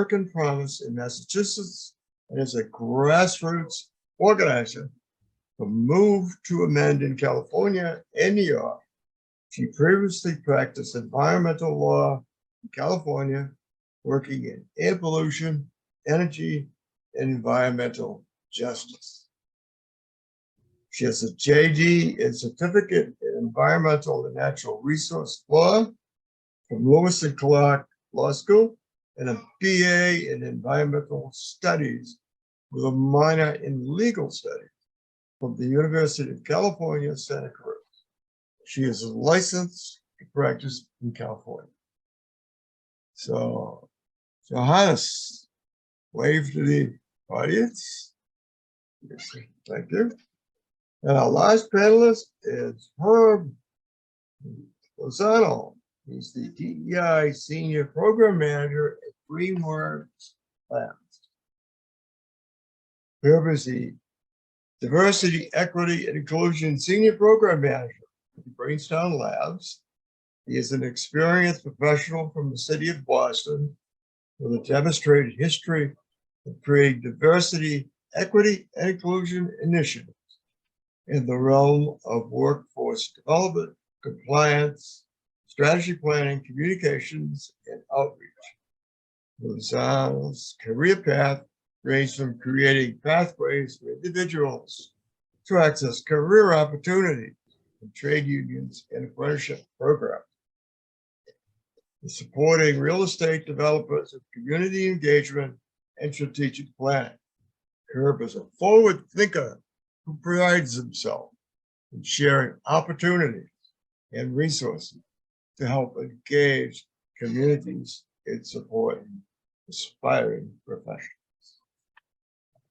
American Promise in Massachusetts and is a grassroots organizer for Move to Amend in California and New York. She previously practiced environmental law in California, working in air pollution, energy, and environmental justice. She has a JD and certificate in environmental and natural resource law from Lewis and Clark Law School and a BA in environmental studies with a minor in legal studies from the University of California, Santa Cruz. She is licensed to practice in California. So, Johannes, wave to the audience. Yes, thank you. And our last panelist is Herb Lozano. He's the DEI Senior Program Manager at Greenworks Labs. Herb is the Diversity, Equity, and Inclusion Senior Program Manager at the Brainstown Labs. He is an experienced professional from the city of Boston with a demonstrated history of creating diversity, equity, and inclusion initiatives in the realm of workforce development, compliance, strategy planning, communications, and outreach. Lozano's career path ranged from creating pathways for individuals to access career opportunities in trade unions and apprenticeship programs, to supporting real estate developers with community engagement and strategic planning. Herb is a forward thinker who prides himself in sharing opportunities and resources to help engage communities in supporting aspiring professionals.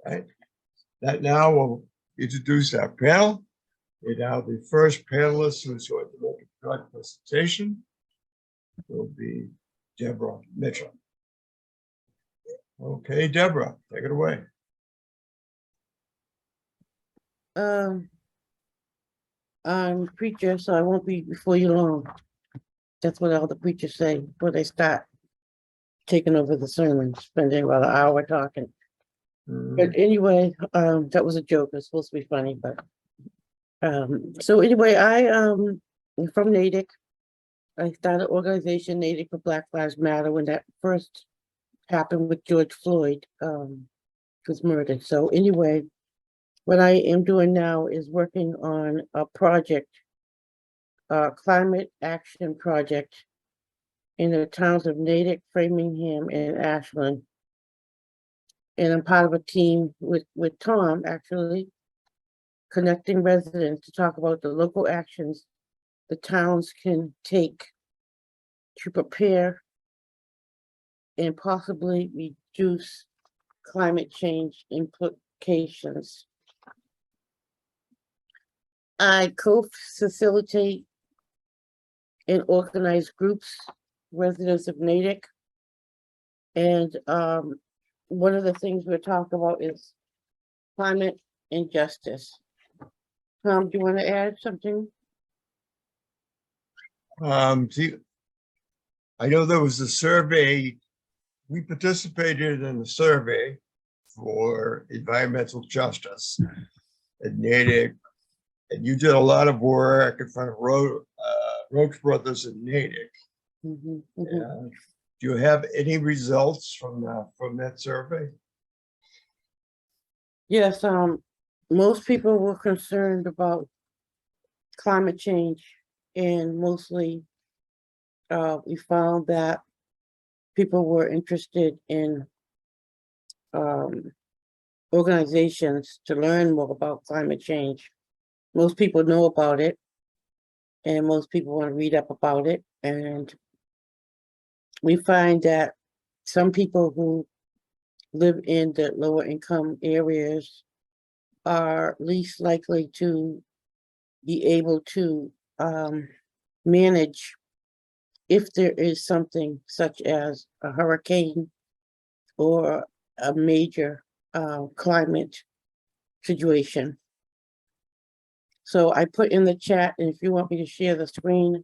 Right? That now will introduce our panel. And now the first panelist who's going to make a short presentation will be Deborah Mitchell. Okay, Deborah, take it away. I'm a preacher, so I won't be before you long. That's what all the preachers say before they start taking over the sermon, spending about an hour talking. But anyway, that was a joke. It was supposed to be funny, but so anyway, I'm from Natick. I started organization Natick for Black Lives Matter when that first happened with George Floyd was murdered. So anyway, what I am doing now is working on a project, climate action project in the towns of Natick, Framingham, and Ashland. And I'm part of a team with Tom, actually, connecting residents to talk about the local actions the towns can take to prepare and possibly reduce climate change implications. I co-facilitate and organize groups, residents of Natick. And one of the things we're talking about is climate injustice. Tom, do you want to add something? See, I know there was a survey. We participated in a survey for environmental justice at Natick, and you did a lot of work in front of Roach Brothers in Natick. Do you have any results from that survey? Yes, most people were concerned about climate change, and mostly we found that people were interested in organizations to learn more about climate change. Most people know about it, and most people want to read up about it. And we find that some people who live in the lower income areas are least likely to be able to manage if there is something such as a hurricane or a major climate situation. So I put in the chat, and if you want me to share the screen,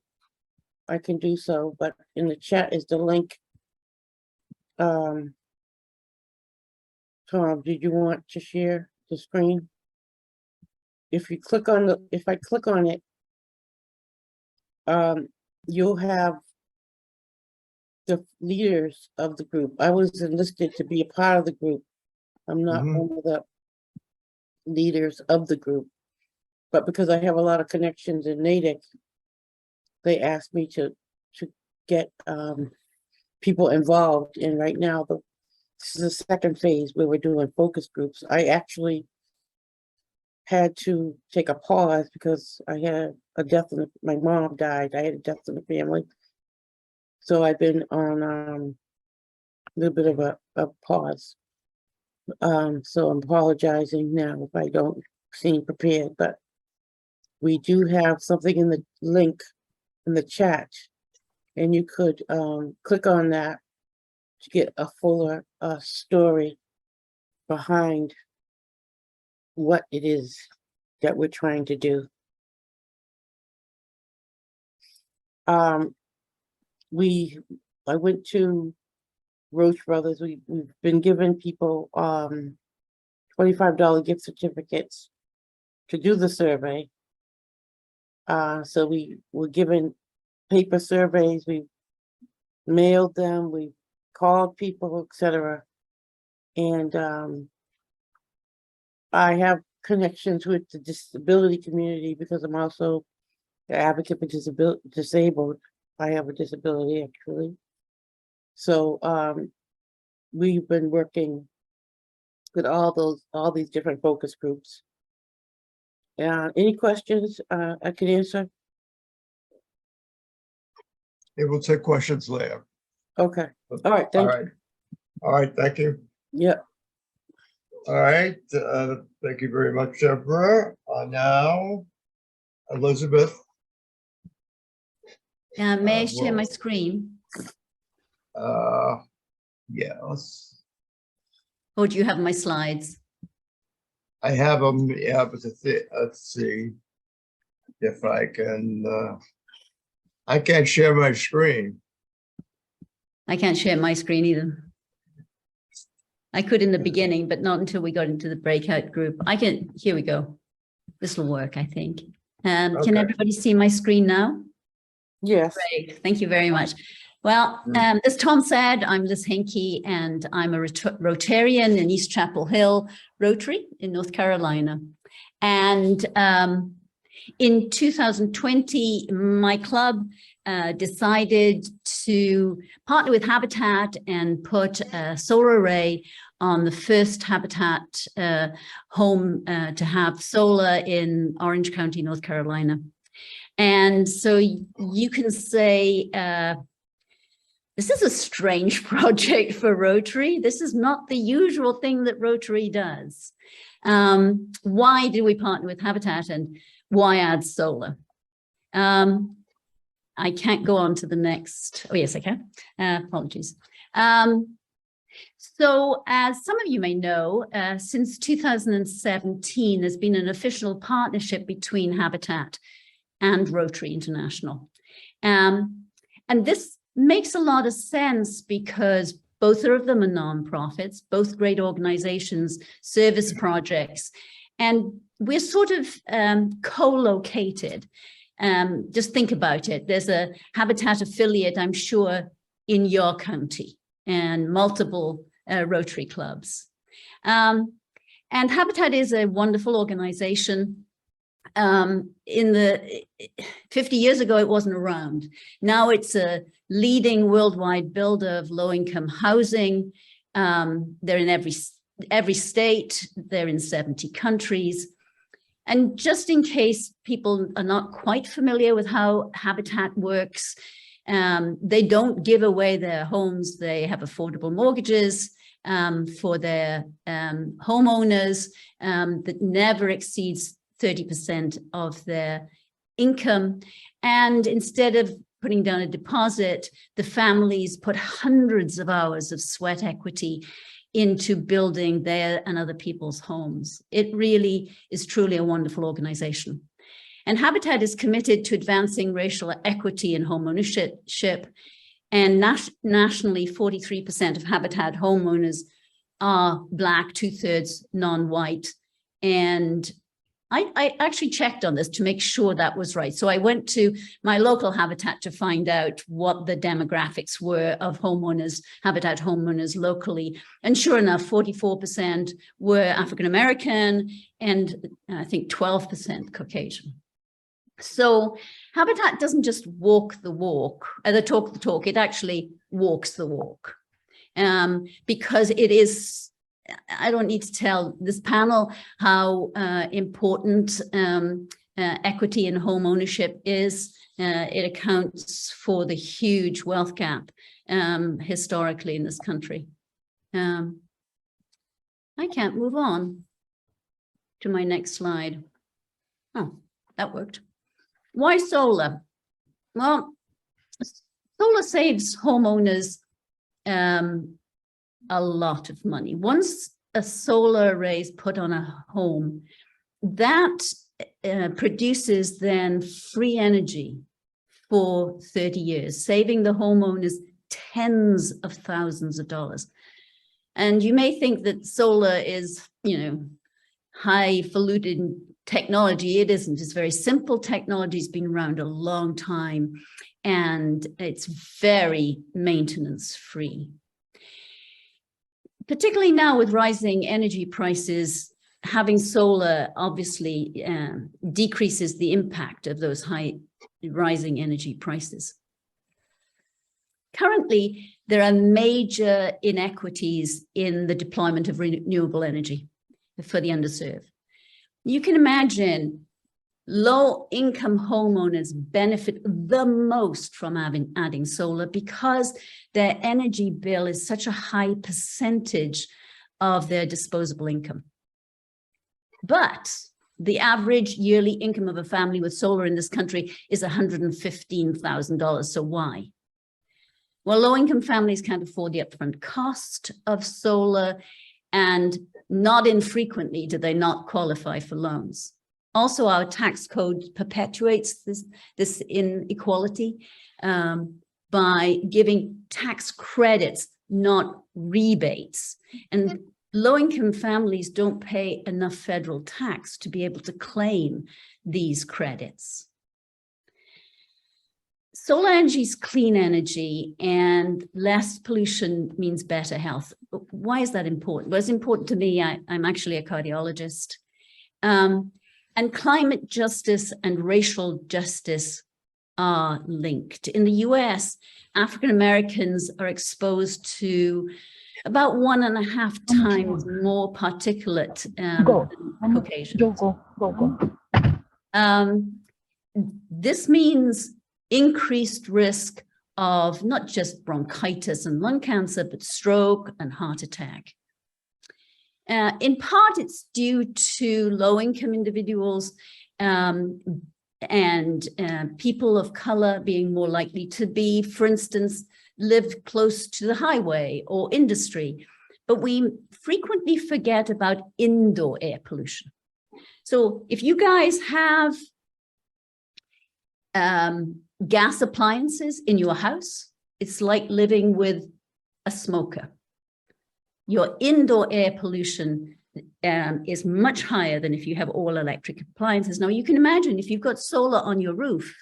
I can do so, but in the chat is the link Tom, did you want to share the screen? If you click on if I click on it, you'll have the leaders of the group. I was enlisted to be a part of the group. I'm not Mhm. one of the leaders of the group, but because I have a lot of connections in Natick, they asked me to get people involved. And right now, this is the second phase where we're doing focus groups. I actually had to take a pause because I had a death in my mom died. I had a death in the family. So I've been on a little bit of a pause. So I'm apologizing now if I don't seem prepared, but we do have something in the link in the chat, and you could click on that to get a fuller story behind what it is that we're trying to do. I went to Roche Brothers. We've been giving people $25 gift certificates to do the survey. So we were given paper surveys, we mailed them, we called people, etc. And I have connections with the disability community because I'm also the advocate for disabled. I have a disability actually. So we've been working with all these different focus groups. Any questions I can answer? It will take questions later. Okay. All right. All Thank right. All right. Thank you. you. Yeah. All right. Thank you very much, Deborah. Now, Elizabeth. May I share my well, screen? Yes. Or do you have my slides? I have them. Yeah, but let's see if I can. I can't share my screen. I can't share my screen either. I could in the beginning, but not until we got into the breakout group. Here we go. This will work, I think. Can Okay. everybody see my screen now? Yes. Great, thank you very much. Well, as Tom said, I'm Liz Henke, and I'm a Rotarian in East Chapel Hill Rotary in North Carolina. And in 2020, my club decided to partner with Habitat and put a solar array on the first Habitat home to have solar in Orange County, North Carolina. And so you can say, this is a strange project for Rotary. This is not the usual thing that Rotary does. Why did we partner with Habitat and why add solar? I can't go on to the next. Oh, yes, I can. Apologies. So as some of you may know, since 2017, there's been an official partnership between Habitat and Rotary International. And this makes a lot of sense because both of them are nonprofits, both great organizations, service projects, and we're sort of co-located. Just think about it. There's a Habitat affiliate, I'm sure, in your county and multiple Rotary clubs. And Habitat is a wonderful organization. In the 50 years ago, it wasn't around. Now it's a leading worldwide builder of low-income housing. They're in every state. They're in 70 countries. And just in case people are not quite familiar with how Habitat works, they don't give away their homes. They have affordable mortgages for their homeowners that never exceeds 30% of their income. And instead of putting down a deposit, the families put hundreds of hours of sweat equity into building their and other people's homes. It really is truly a wonderful organization. And Habitat is committed to advancing racial equity in homeownership. And nationally, 43% of Habitat homeowners are Black, 2/3 non-white. And I actually checked on this to make sure that was right. So I went to my local habitat to find out what the demographics were of homeowners, habitat homeowners locally. And sure enough, 44% were African-American and I think 12% Caucasian. So habitat doesn't just walk the walk, talk the talk, it actually walks the walk. Because it is, I don't need to tell this panel how important equity in home ownership is. It accounts for the huge wealth gap historically in this country. I can't move on to my next slide. Oh, that worked. Why solar? Well, solar saves homeowners a lot of money. Once a solar array is put on a home, that produces then free energy for 30 years, saving the homeowners tens of thousands of dollars. And you may think that solar is, highfalutin technology. It isn't. It's very simple technology. It's been around a long time, and it's very maintenance free. Particularly now with rising energy prices, having solar obviously decreases the impact of those high rising energy prices. Currently, there are major inequities in the deployment of renewable energy for the underserved. You can imagine low-income homeowners benefit the most from adding solar because their energy bill is such a high percentage of their disposable income. But the average yearly income of a family with solar in this country is $115,000. So why? Well, low-income families can't afford the upfront cost of solar, and not infrequently do they not qualify for loans. Also, our tax code perpetuates this inequality by giving tax credits, not rebates. And low-income families don't pay enough federal tax to be able to claim these credits. Solar energy is clean energy, and less pollution means better health. Why is that important? Well, it's important to me. I'm actually a cardiologist. And climate justice and racial justice are linked. In the US, African Americans are exposed to about 1.5 times more particulate than Caucasians. This means increased risk of not just bronchitis and lung cancer, but stroke and heart attack. In part, it's due to low-income individuals and people of color being more likely to be, for instance, live close to the highway or industry. But we frequently forget about indoor air pollution. So if you guys have gas appliances in your house, it's like living with a smoker. Your indoor air pollution is much higher than if you have all electric appliances. Now, you can imagine if you've got solar on your roof,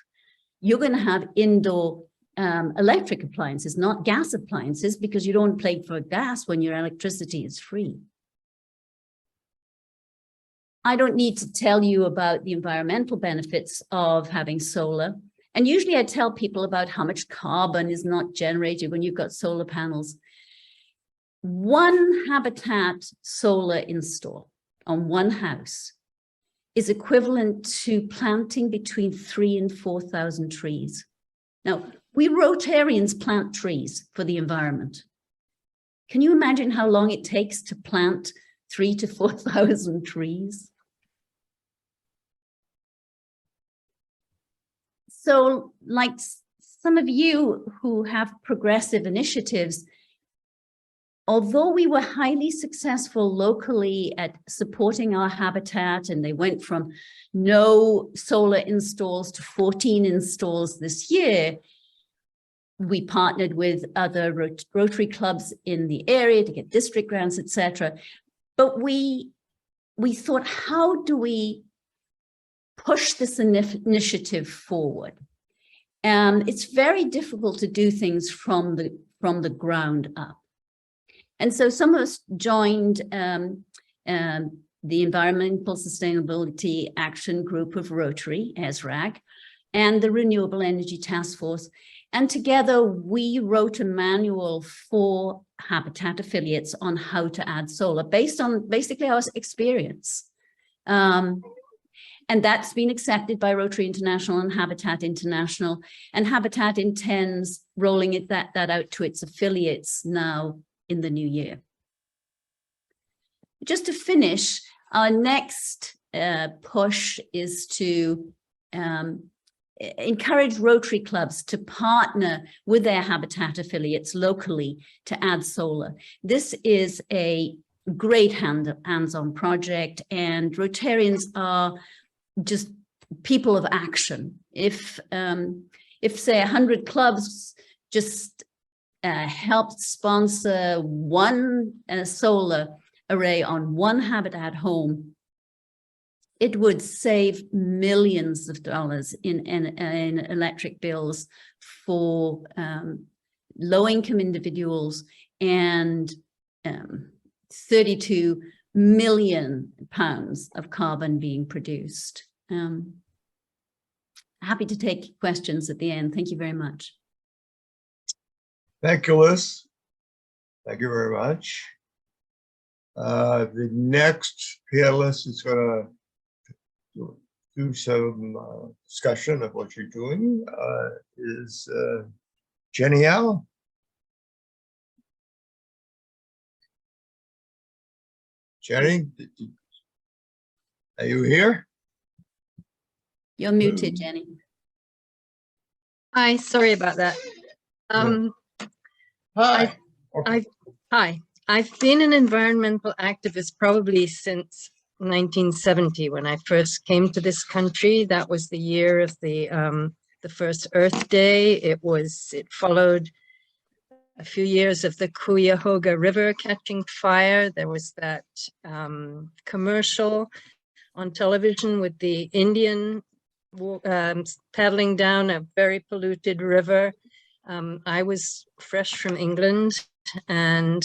you're going to have indoor electric appliances, not gas appliances, because you don't pay for gas when your electricity is free. I don't need to tell you about the environmental benefits of having solar. And usually I tell people about how much carbon is not generated when you've got solar panels. One habitat solar install on one house is equivalent to planting between 3,000 and 4,000 trees. Now, we Rotarians plant trees for the environment. Can you imagine how long it takes to plant 3,000 to 4,000 trees? So, like some of you who have progressive initiatives, although we were highly successful locally at supporting our habitat, and they went from no solar installs to 14 installs this year, we partnered with other Rotary clubs in the area to get district grants, etc. But we thought, how do we push this initiative forward? It's very difficult to do things from the ground up. And so some of us joined the Environmental Sustainability Action Group of Rotary, ESRAG, and the Renewable Energy Task Force. And together we wrote a manual for Habitat affiliates on how to add solar based on basically our experience. And that's been accepted by Rotary International and Habitat International. And Habitat intends rolling that out to its affiliates now in the new year. Just to finish, our next push is to encourage Rotary clubs to partner with their Habitat affiliates locally to add solar. This is a great hands-on project, and Rotarians are just people of action. If say 100 clubs just helped sponsor one solar array on one Habitat home, it would save millions of dollars in electric bills for low-income individuals and 32 million pounds of carbon being produced. Happy to take questions at the end. Thank you very much. Thank you, Liz. Thank you very much. The next panelist is going to do some discussion of what you're doing is Jenny Allen. Jenny, are you here? You're muted, Jenny. Hi, sorry about that. Hi. Hi, I've been an environmental activist probably since 1970 when I first came to this country. That was the year of the first Earth Day. It followed a few years of the Cuyahoga River catching fire. There was that commercial on television with the Indian paddling down a very polluted river. I was fresh from England and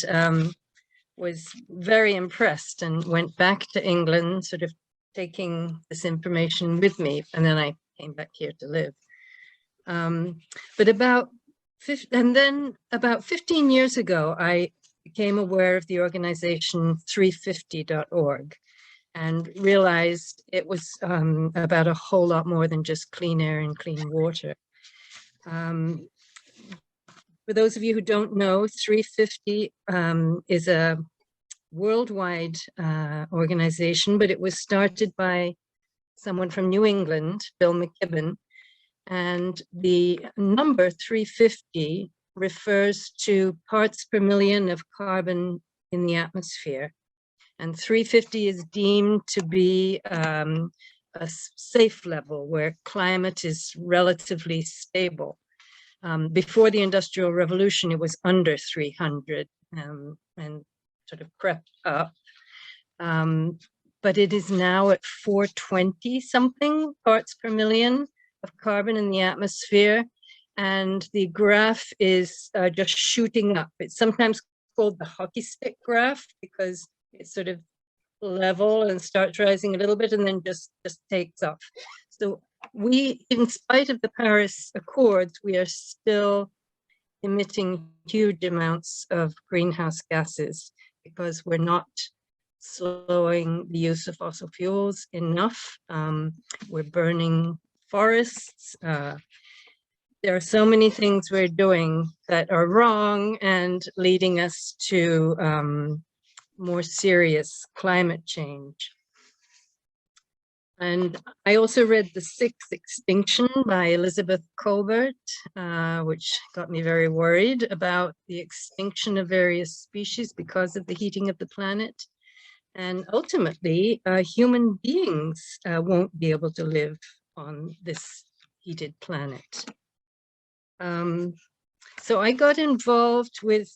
was very impressed and went back to England, sort of taking this information with me. And then I came back here to live. But about 15 years ago, I became aware of the organization 350.org and realized it was about a whole lot more than just clean air and clean water. For those of you who don't know, 350 is a worldwide organization, but it was started by someone from New England, Bill McKibben, and the number 350 refers to parts per million of carbon in the atmosphere. And 350 is deemed to be a safe level where climate is relatively stable. Before the Industrial Revolution, it was under 300 and sort of crept up. But it is now at 420 something parts per million of carbon in the atmosphere. And the graph is just shooting up. It's sometimes called the hockey stick graph because it's sort of level and starts rising a little bit and then just takes off. So we, in spite of the Paris Accords, we are still emitting huge amounts of greenhouse gases because we're not slowing the use of fossil fuels enough. We're burning forests. There are so many things we're doing that are wrong and leading us to more serious climate change. And I also read The Sixth Extinction by Elizabeth Colbert, which got me very worried about the extinction of various species because of the heating of the planet. And ultimately, human beings won't be able to live on this heated planet. So I got involved with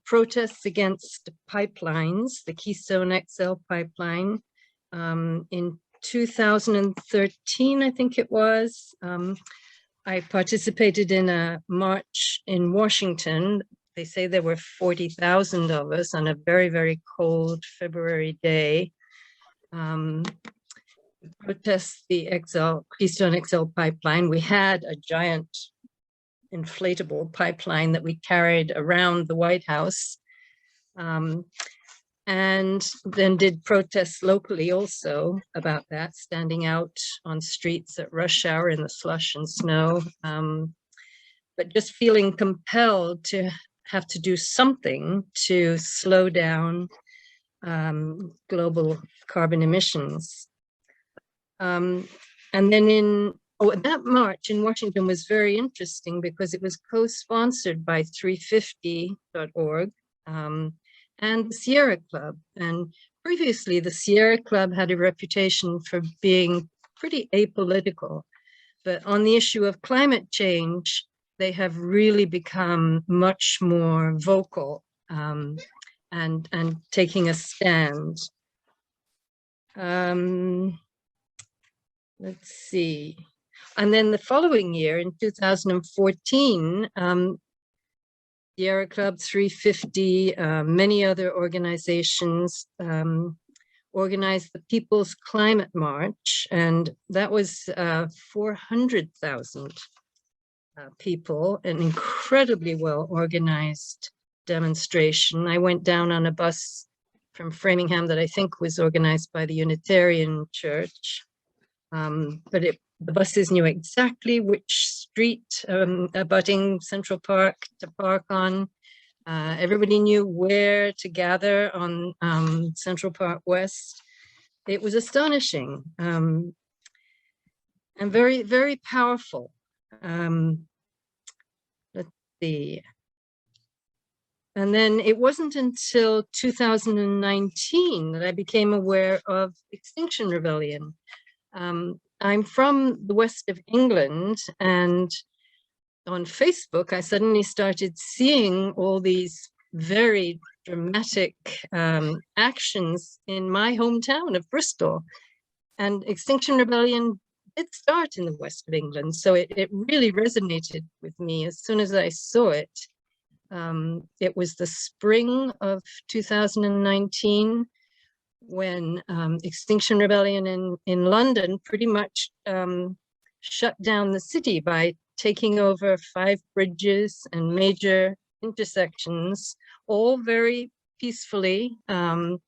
protests against pipelines, the Keystone XL pipeline, in 2013, I think it was. I participated in a march in Washington. They say there were 40,000 of us on a very, very cold February day. Protest the Keystone XL pipeline. We had a giant inflatable pipeline that we carried around the White House, and then did protests locally also about that, standing out on streets at rush hour in the slush and snow, but just feeling compelled to have to do something to slow down global carbon emissions. And then that march in Washington was very interesting because it was co-sponsored by 350.org and the Sierra Club. And previously, the Sierra Club had a reputation for being pretty apolitical. But on the issue of climate change, they have really become much more vocal and taking a stand. Let's see. And then the following year, in 2014, Sierra Club, 350, many other organizations organized the People's Climate March, and that was 400,000 people, an incredibly well organized demonstration. I went down on a bus from Framingham that I think was organized by the Unitarian Church, but the buses knew exactly which street abutting Central Park to park on. Everybody knew where to gather on Central Park West. It was astonishing and very, very powerful. Let's see. And then it wasn't until 2019 that I became aware of Extinction Rebellion. I'm from the west of England, and on Facebook, I suddenly started seeing all these very dramatic actions in my hometown of Bristol. And Extinction Rebellion did start in the west of England, so it really resonated with me as soon as I saw it. It was the spring of 2019 when Extinction Rebellion in London pretty much shut down the city by taking over 5 bridges and major intersections, all very peacefully and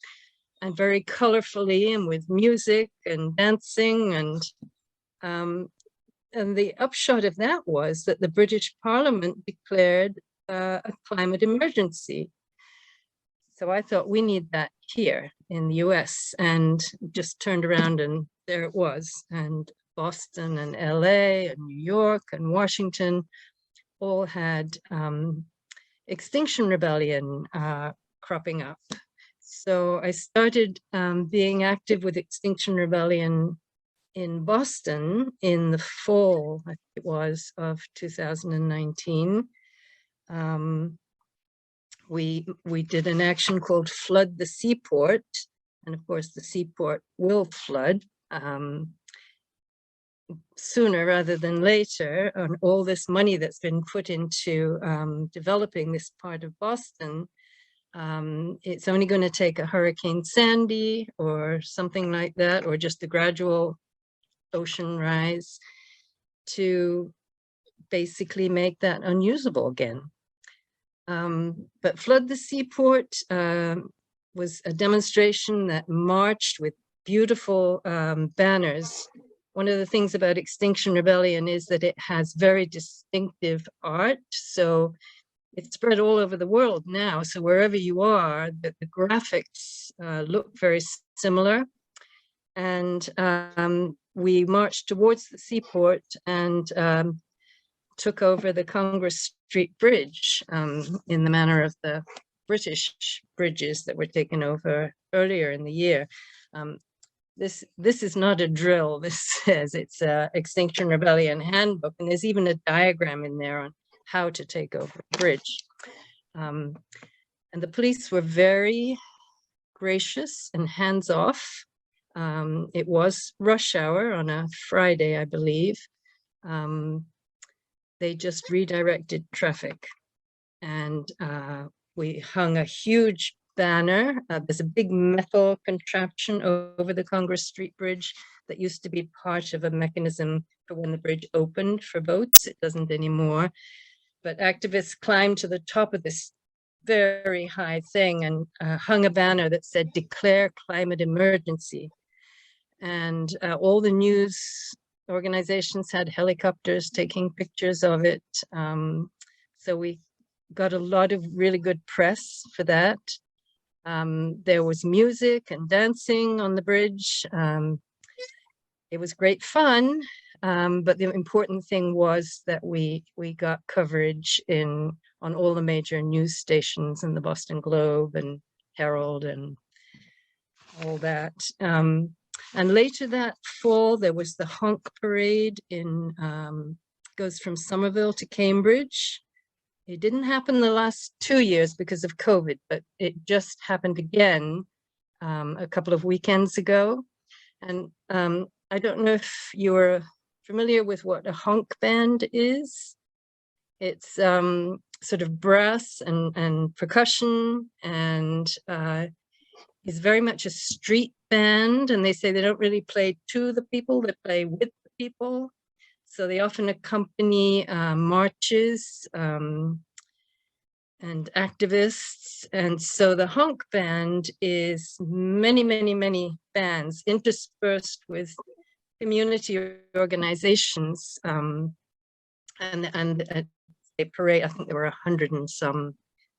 very colorfully, and with music and dancing. And the upshot of that was that the British Parliament declared a climate emergency. So I thought, we need that here in the US, and just turned around and there it was. And Boston and LA and New York and Washington all had Extinction Rebellion cropping up. So I started being active with Extinction Rebellion in Boston in the fall, I think it was, of 2019. We did an action called Flood the Seaport, and of course the seaport will flood sooner rather than later. And all this money that's been put into developing this part of Boston, it's only going to take a Hurricane Sandy or something like that, or just a gradual ocean rise to basically make that unusable again. But Flood the Seaport was a demonstration that marched with beautiful banners. One of the things about Extinction Rebellion is that it has very distinctive art. So it's spread all over the world now. So wherever you are, the graphics look very similar. And we marched towards the seaport and took over the Congress Street Bridge in the manner of the British bridges that were taken over earlier in the year. This is not a drill. This says it's a Extinction Rebellion handbook, and there's even a diagram in there on how to take over the bridge. And the police were very gracious and hands-off. It was rush hour on a Friday, I believe. They just redirected traffic, and we hung a huge banner. There's a big metal contraption over the Congress Street Bridge that used to be part of a mechanism for when the bridge opened for boats. It doesn't anymore. But activists climbed to the top of this very high thing and hung a banner that said, "Declare climate emergency." And all the news organizations had helicopters taking pictures of it. So we got a lot of really good press for that. There was music and dancing on the bridge. It was great fun, but the important thing was that we got coverage on all the major news stations in the Boston Globe and Herald and all that. And later that fall, there was the honk parade goes from Somerville to Cambridge. It didn't happen the last 2 years because of COVID, but it just happened again a couple of weekends ago. And I don't know if you're familiar with what a honk band is. It's sort of brass and percussion, and it's very much a street band. And they say they don't really play to the people, they play with the people. So they often accompany marches and activists. And so the honk band is many, many, many bands interspersed with community organizations. And a parade, I think there were 100 and some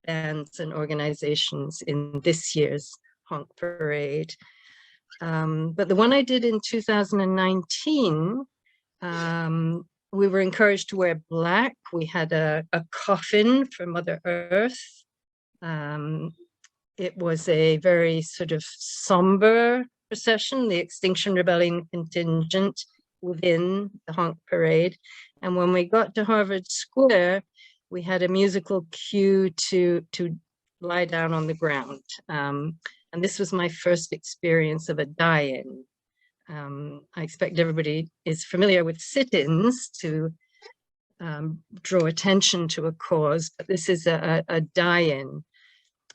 bands and organizations in this year's honk parade. But the one I did in 2019, we were encouraged to wear black. We had a coffin for Mother Earth. It was a very sort of somber procession, the Extinction Rebellion contingent within the honk parade. And when we got to Harvard Square, we had a musical cue to lie down on the ground. And this was my first experience of a die-in. I expect everybody is familiar with sit-ins to draw attention to a cause, but this is a die-in.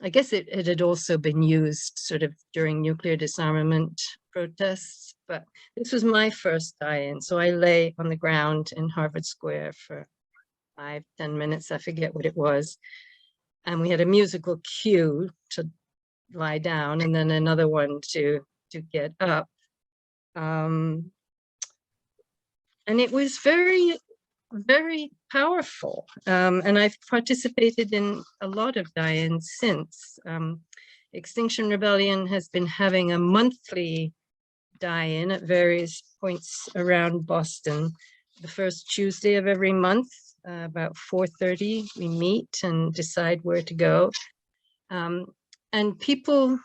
I guess it had also been used sort of during nuclear disarmament protests, but this was my first die-in. So I lay on the ground in Harvard Square for 5-10 minutes, I forget what it was. And we had a musical cue to lie down and then another one to get up. And it was very, very powerful. And I've participated in a lot of die-ins since. Extinction Rebellion has been having a monthly die-in at various points around Boston. The first Tuesday of every month, about 4:30, we meet and decide where to go. And people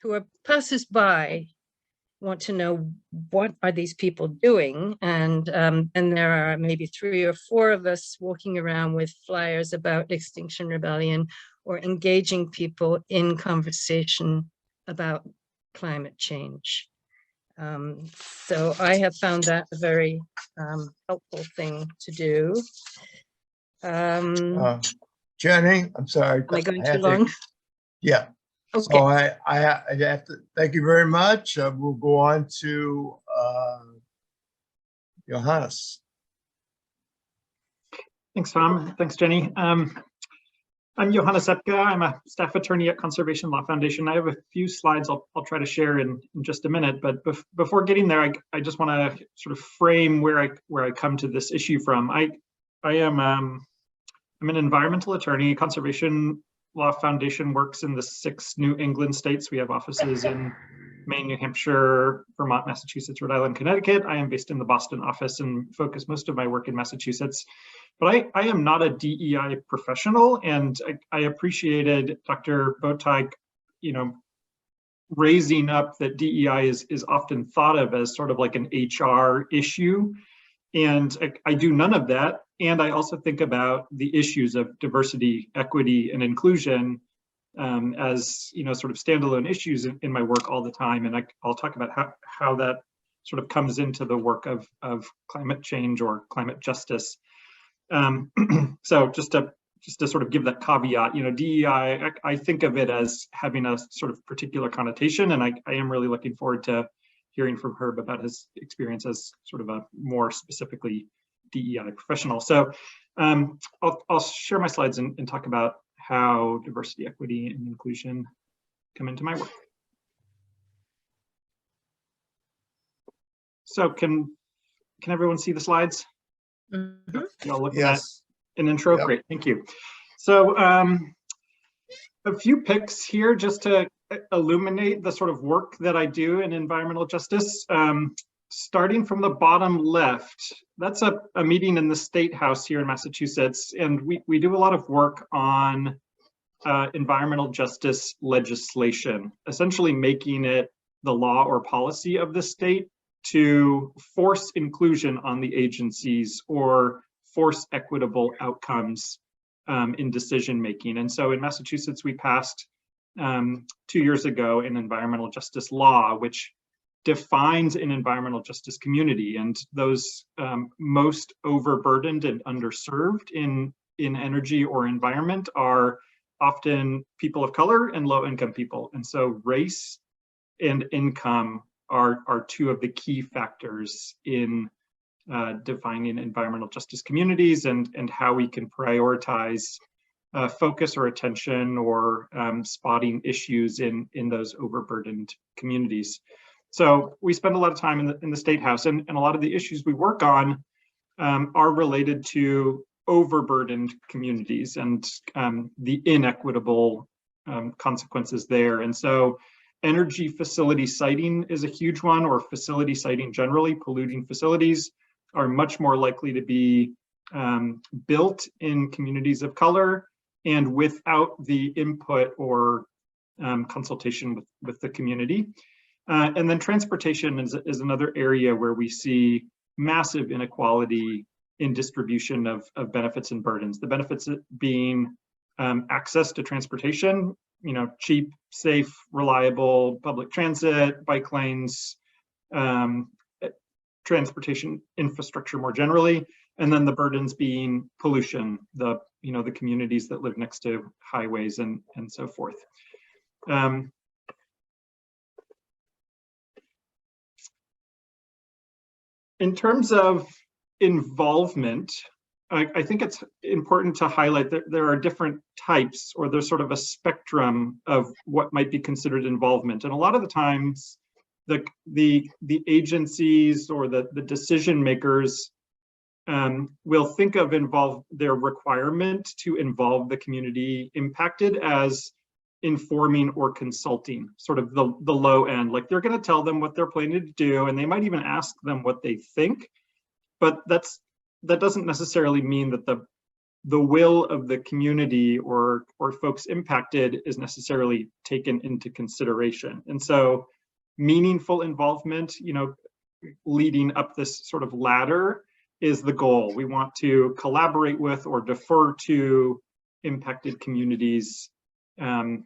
who are passers-by want to know, what are these people doing? And there are maybe 3 or 4 of us walking around with flyers about Extinction Rebellion or engaging people in conversation about climate change. So I have found that a very helpful thing to do. Jenny, I'm sorry. Am I going too long? Yeah. Okay. So I have to thank you very much. We'll go on to Johannes. Thanks, Tom. Thanks, Jenny. I'm Johannes Epka. I'm a staff attorney at Conservation Law Foundation. I have a few slides I'll try to share in just a minute, but before getting there, I just want to sort of frame where I come to this issue from. I'm an environmental attorney. Conservation Law Foundation works in the 6 New England states. We have offices in Maine, New Hampshire, Vermont, Massachusetts, Rhode Island, Connecticut. I am based in the Boston office and focus most of my work in Massachusetts. But I am not a DEI professional, and I appreciated Dr. Boteig, raising up that DEI is often thought of as sort of like an HR issue. And I do none of that. And I also think about the issues of diversity, equity, and inclusion as sort of standalone issues in my work all the time. And I'll talk about how that sort of comes into the work of climate change or climate justice. So just to sort of give that caveat, DEI, I think of it as having a sort of particular connotation, and I am really looking forward to hearing from Herb about his experience as sort of a more specifically DEI professional. So I'll share my slides and talk about how diversity, equity, and inclusion come into my work. So can everyone see the slides? Mhm. Y'all looking Yes. at an intro? Yep. Great, thank you. So a few picks here just to illuminate the sort of work that I do in environmental justice. Starting from the bottom left, that's a meeting in the State House here in Massachusetts, and we do a lot of work on environmental justice legislation, essentially making it the law or policy of the state to force inclusion on the agencies or force equitable outcomes in decision making. And so in Massachusetts, we passed 2 years ago an environmental justice law, which defines an environmental justice community, and those most overburdened and underserved in energy or environment are often people of color and low-income people. And so race and income are two of the key factors in defining environmental justice communities and how we can prioritize focus or attention or spotting issues in those overburdened communities. So we spend a lot of time in the State House, and a lot of the issues we work on are related to overburdened communities and the inequitable consequences there. And so energy facility siting is a huge one, or facility siting generally. Polluting facilities are much more likely to be built in communities of color and without the input or consultation with the community. And then transportation is another area where we see massive inequality in distribution of benefits and burdens. The benefits being access to transportation, cheap, safe, reliable public transit, bike lanes, transportation infrastructure more generally, and then the burdens being pollution, the communities that live next to highways and so forth. In terms of involvement, I think it's important to highlight that there are different types, or there's sort of a spectrum of what might be considered involvement. And a lot of the times, the agencies or the decision makers will think of their requirement to involve the community impacted as informing or consulting, sort of the low end. Like they're going to tell them what they're planning to do, and they might even ask them what they think, but that doesn't necessarily mean that the will of the community or folks impacted is necessarily taken into consideration. And so meaningful involvement, leading up this sort of ladder is the goal. We want to collaborate with or defer to impacted communities in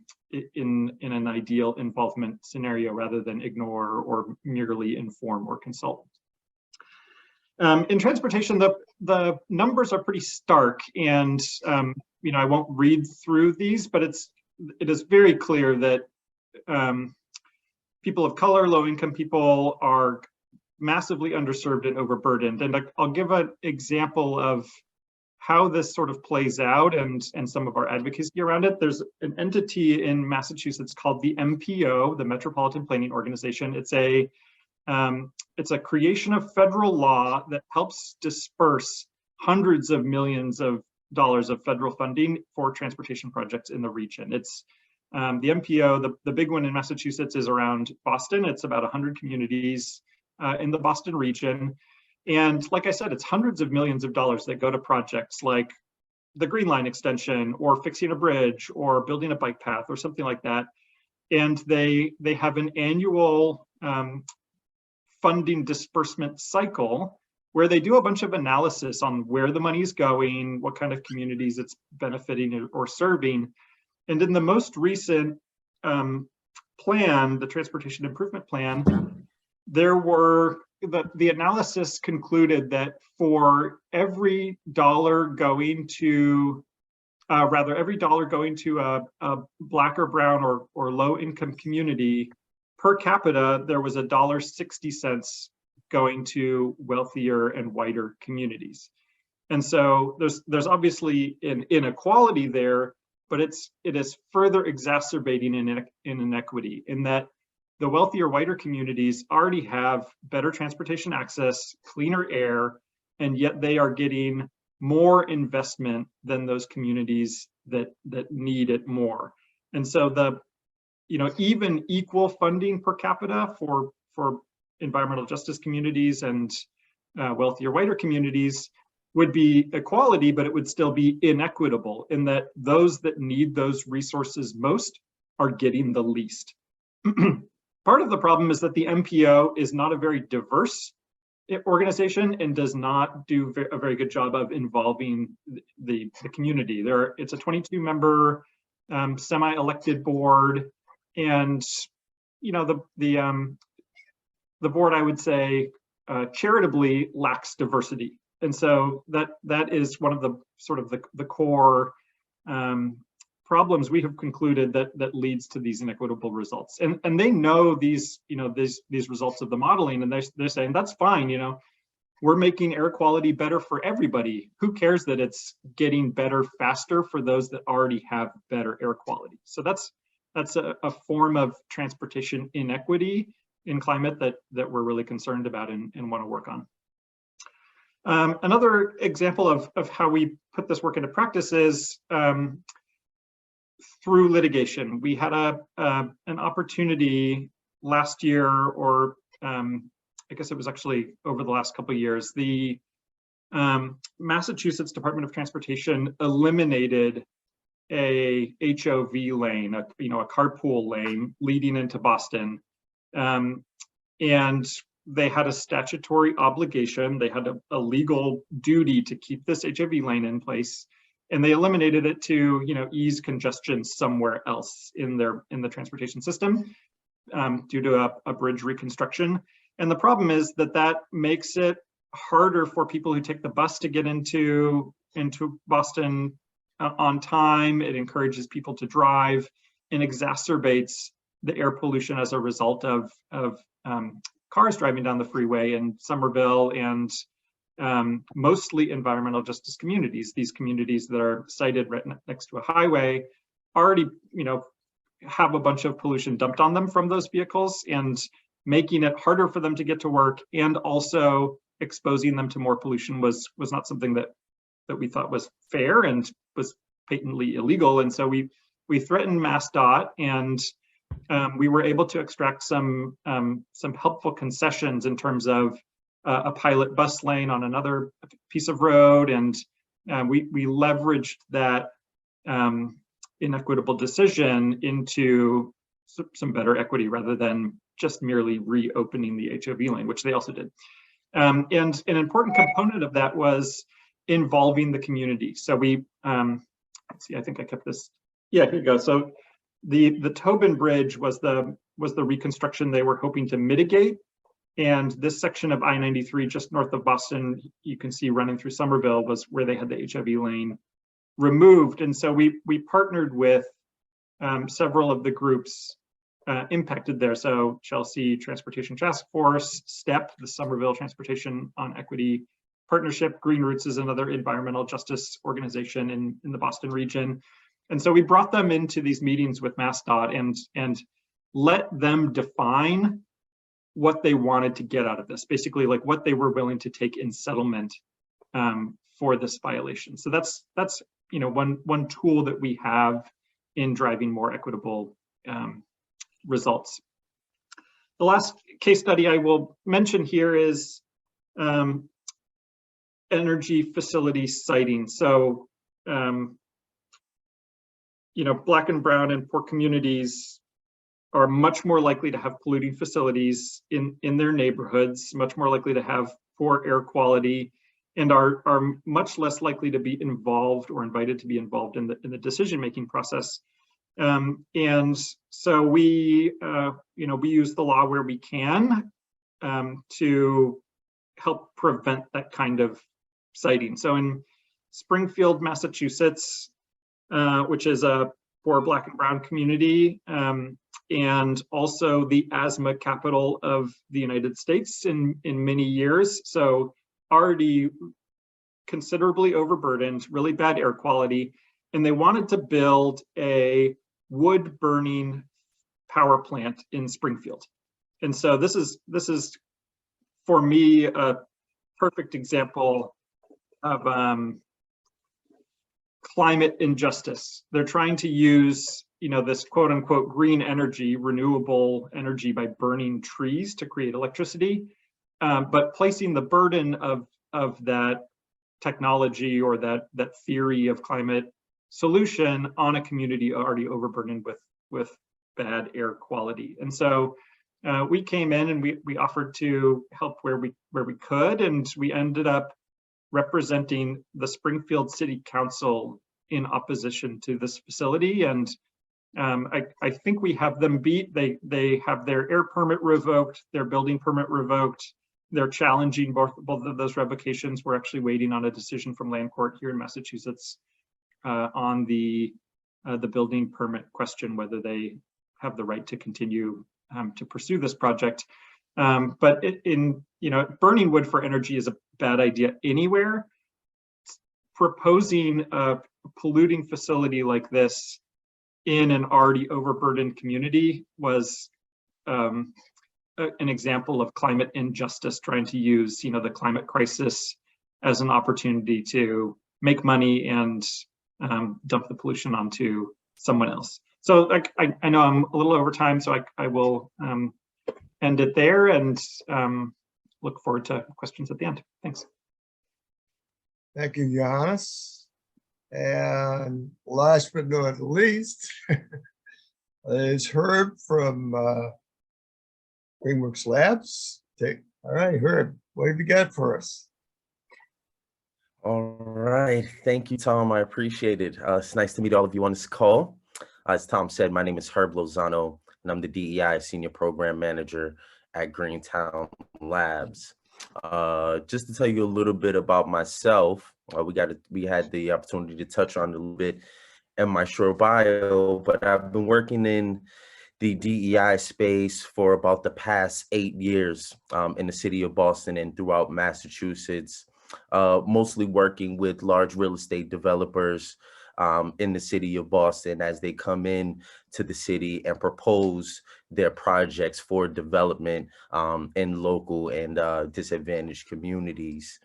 an ideal involvement scenario, rather than ignore or merely inform or consult. In transportation, the numbers are pretty stark, and I won't read through these, but it is very clear that people of color, low-income people are massively underserved and overburdened. And I'll give an example of how this sort of plays out and some of our advocacy around it. There's an entity in Massachusetts called the MPO, the Metropolitan Planning Organization. It's a creation of federal law that helps disperse hundreds of millions of dollars of federal funding for transportation projects in the region. It's the MPO, the big one in Massachusetts is around Boston. It's about 100 communities in the Boston region. And like I said, it's hundreds of millions of dollars that go to projects like the Green Line extension or fixing a bridge or building a bike path or something like that. And they have an annual funding disbursement cycle where they do a bunch of analysis on where the money is going, what kind of communities it's benefiting or serving. And in the most recent plan, the Transportation Improvement Plan, there were, the analysis concluded that for every dollar going to, every dollar going to a Black or brown or low income community, per capita, there was $1.60 going to wealthier and whiter communities. And so there's obviously an inequality there, but it is further exacerbating an inequity in that the wealthier, whiter communities already have better transportation access, cleaner air, and yet they are getting more investment than those communities that need it more. And so even equal funding per capita for environmental justice communities and wealthier, whiter communities would be equality, but it would still be inequitable in that those that need those resources most are getting the least. Part of the problem is that the MPO is not a very diverse organization and does not do a very good job of involving the community. It's a 22-member semi-elected board, and the board, I would say, charitably lacks diversity. And so that is one of the sort of the core problems we have concluded that leads to these inequitable results. And they know these results of the modeling, and they're saying that's fine, we're making air quality better for everybody. Who cares that it's getting better faster for those that already have better air quality? So that's a form of transportation inequity in climate that we're really concerned about and want to work on. Another example of how we put this work into practice is through litigation. We had an opportunity last year, or I guess it was actually over the last couple of years. The Massachusetts Department of Transportation eliminated a HOV lane, a carpool lane leading into Boston, and they had a statutory obligation. They had a legal duty to keep this HOV lane in place, and they eliminated it to ease congestion somewhere else in the transportation system due to a bridge reconstruction. And the problem is that makes it harder for people who take the bus to get into Boston on time. It encourages people to drive and exacerbates the air pollution as a result of cars driving down the freeway in Somerville and mostly environmental justice communities. These communities that are sited right next to a highway already, have a bunch of pollution dumped on them from those vehicles, and making it harder for them to get to work and also exposing them to more pollution was not something that we thought was fair and was patently illegal. And so we threatened MassDOT, and we were able to extract some helpful concessions in terms of a pilot bus lane on another piece of road, and we leveraged that inequitable decision into some better equity rather than just merely reopening the HOV lane, which they also did. And an important component of that was involving the community. So we, let's see, I think I kept this. Yeah, here you go. So the Tobin Bridge was the reconstruction they were hoping to mitigate. And this section of I-93 just north of Boston, you can see running through Somerville, was where they had the HOV lane removed. And so we partnered with several of the groups impacted there. So Chelsea Transportation Task Force, STEP, the Somerville Transportation on Equity Partnership, Green Roots is another environmental justice organization in the Boston region. And so we brought them into these meetings with MassDOT and let them define what they wanted to get out of this, basically like what they were willing to take in settlement for this violation. So that's one tool that we have in driving more equitable results. The last case study I will mention here is energy facility siting. So Black and brown and poor communities are much more likely to have polluting facilities in their neighborhoods, much more likely to have poor air quality and are much less likely to be involved or invited to be involved in the decision-making process. And so we, we use the law where we can to help prevent that kind of siting. So in Springfield, Massachusetts, which is a poor Black and Brown community, and also the asthma capital of the United States in many years. So already considerably overburdened, really bad air quality, and they wanted to build a wood burning power plant in Springfield. And so this is for me a perfect example of climate injustice. They're trying to use, this quote unquote green energy, renewable energy by burning trees to create electricity, but placing the burden of that technology or that theory of climate solution on a community already overburdened with bad air quality. And so we came in and we offered to help where we could, and we ended up representing the Springfield City Council in opposition to this facility. And I think we have them beat. They have their air permit revoked, their building permit revoked. They're challenging both of those revocations. We're actually waiting on a decision from land court here in Massachusetts on the building permit question, whether they have the right to continue to pursue this project. But burning wood for energy is a bad idea anywhere. Proposing a polluting facility like this in an already overburdened community was an example of climate injustice, trying to use the climate crisis as an opportunity to make money and dump the pollution onto someone else. So I know I'm a little over time, so I will end it there and look forward to questions at the end. Thanks. Thank you, Johannes. And last but not least is Herb from Greenworks Labs. All right, Herb, what have you got for us? All right, thank you, Tom. I appreciate it. It's nice to meet all of you on this call. As Tom said, my name is Herb Lozano, and I'm the DEI Senior Program Manager at Greentown Labs. Just to tell you a little bit about myself, we had the opportunity to touch on it a little bit in my short bio, but I've been working in the DEI space for about the past 8 years in the city of Boston and throughout Massachusetts, mostly working with large real estate developers in the city of Boston as they come in to the city and propose their projects for development in local and disadvantaged communities.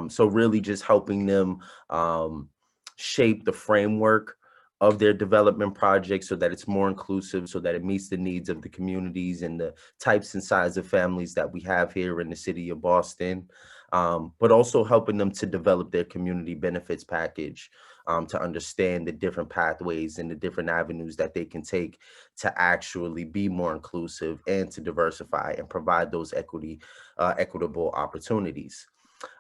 So really just helping them shape the framework of their development projects so that it's more inclusive, so that it meets the needs of the communities and the types and size of families that we have here in the city of Boston, but also helping them to develop their community benefits package, to understand the different pathways and the different avenues that they can take to actually be more inclusive and to diversify and provide those equitable opportunities.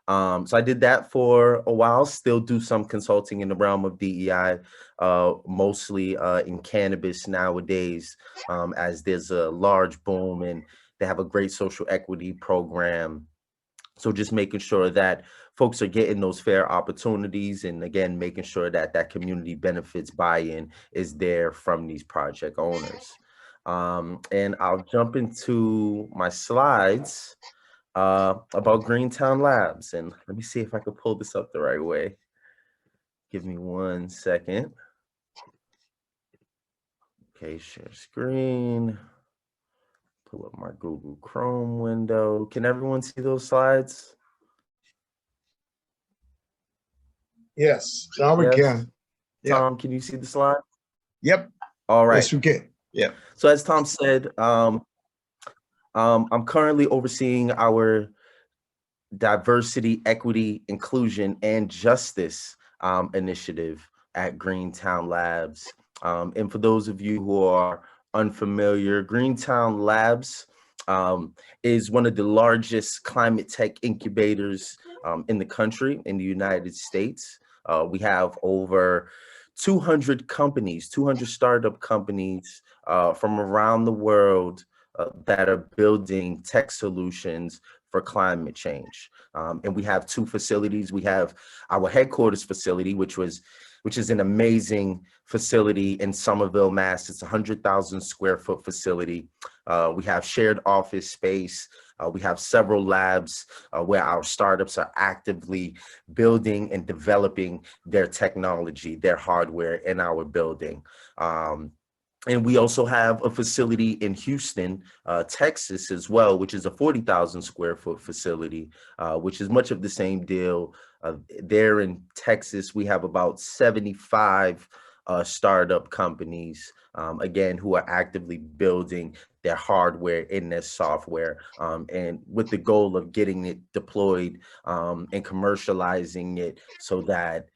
So I did that for a while, still do some consulting in the realm of DEI, mostly in cannabis nowadays, as there's a large boom and they have a great social equity program. So just making sure that folks are getting those fair opportunities, and again, making sure that that community benefits buy-in is there from these project owners. And I'll jump into my slides about Greentown Labs. And let me see if I can pull this up the right way. Give me 1 second. Okay, share screen. Pull up my Google Chrome window. Can everyone see those slides? Yes, now we Yes. can. Yep. Tom, can you see the slide? Yep. All right. Yes, we can. Yep. So as Tom said, I'm currently overseeing our diversity, equity, inclusion, and justice initiative at Greentown Labs. And for those of you who are unfamiliar, Greentown Labs is one of the largest climate tech incubators in the country, in the United States. We have over 200 companies, 200 startup companies from around the world that are building tech solutions for climate change. And we have two facilities. We have our headquarters facility, which is an amazing facility in Somerville, Mass. It's a 100,000 square foot facility. We have shared office space. We have several labs where our startups are actively building and developing their technology, their hardware in our building. And we also have a facility in Houston, Texas as well, which is a 40,000 square foot facility, which is much of the same deal. There in Texas, we have about 75 startup companies, again, who are actively building their hardware in their software, and with the goal of getting it deployed and commercializing it so that,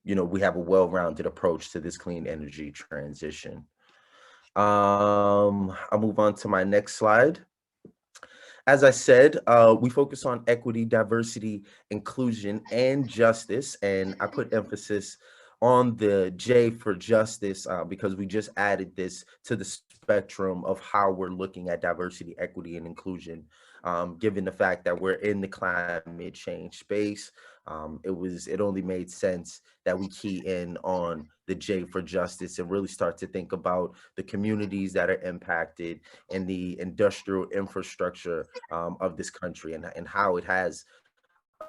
we have a well-rounded approach to this clean energy transition. I'll move on to my next slide. As I said, we focus on equity, diversity, inclusion, and justice. And I put emphasis on the J for justice because we just added this to the spectrum of how we're looking at diversity, equity, and inclusion, given the fact that we're in the climate change space. It only made sense that we key in on the J for justice and really start to think about the communities that are impacted and the industrial infrastructure of this country and how it has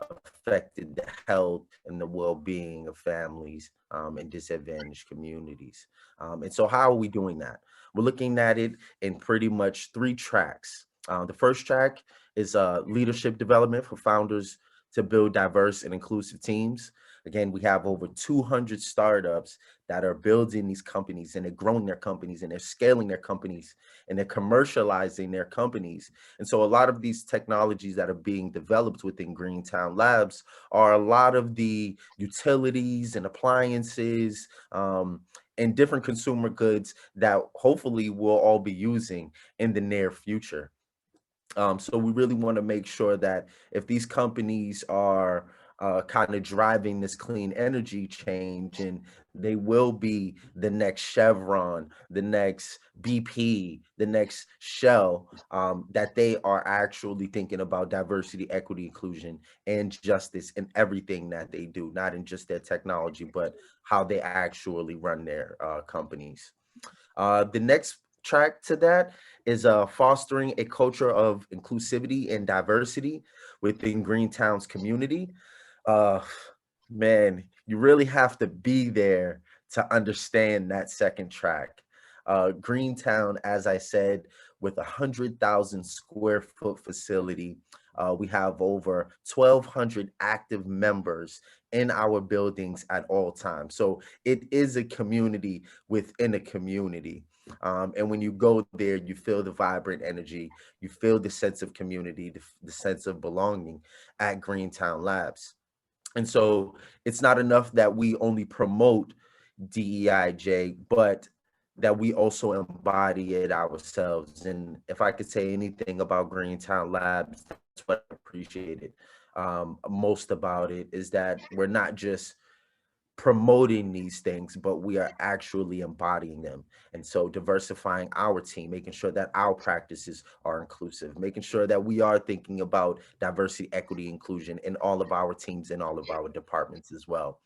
affected the health and the well-being of families in disadvantaged communities. And so how are we doing that? We're looking at it in pretty much 3 tracks. The first track is leadership development for founders to build diverse and inclusive teams. Again, we have over 200 startups that are building these companies, and they're growing their companies, and they're scaling their companies, and they're commercializing their companies. And so a lot of these technologies that are being developed within Greentown Labs are a lot of the utilities and appliances and different consumer goods that hopefully we'll all be using in the near future. So we really want to make sure that if these companies are kind of driving this clean energy change, and they will be the next Chevron, the next BP, the next Shell, that they are actually thinking about diversity, equity, inclusion, and justice in everything that they do, not in just their technology, but how they actually run their companies. The next track to that is fostering a culture of inclusivity and diversity within Greentown's community. Man, you really have to be there to understand that second track. Greentown, as I said, with 100,000 square foot facility, we have over 1,200 active members in our buildings at all times. So it is a community within a community. And when you go there, you feel the vibrant energy, you feel the sense of community, the sense of belonging at Greentown Labs. And so it's not enough that we only promote DEIJ, but that we also embody it ourselves. And if I could say anything about Greentown Labs, that's what I appreciated most about it, is that we're not just promoting these things, but we are actually embodying them. And so diversifying our team, making sure that our practices are inclusive, making sure that we are thinking about diversity, equity, inclusion in all of our teams and all of our departments as well.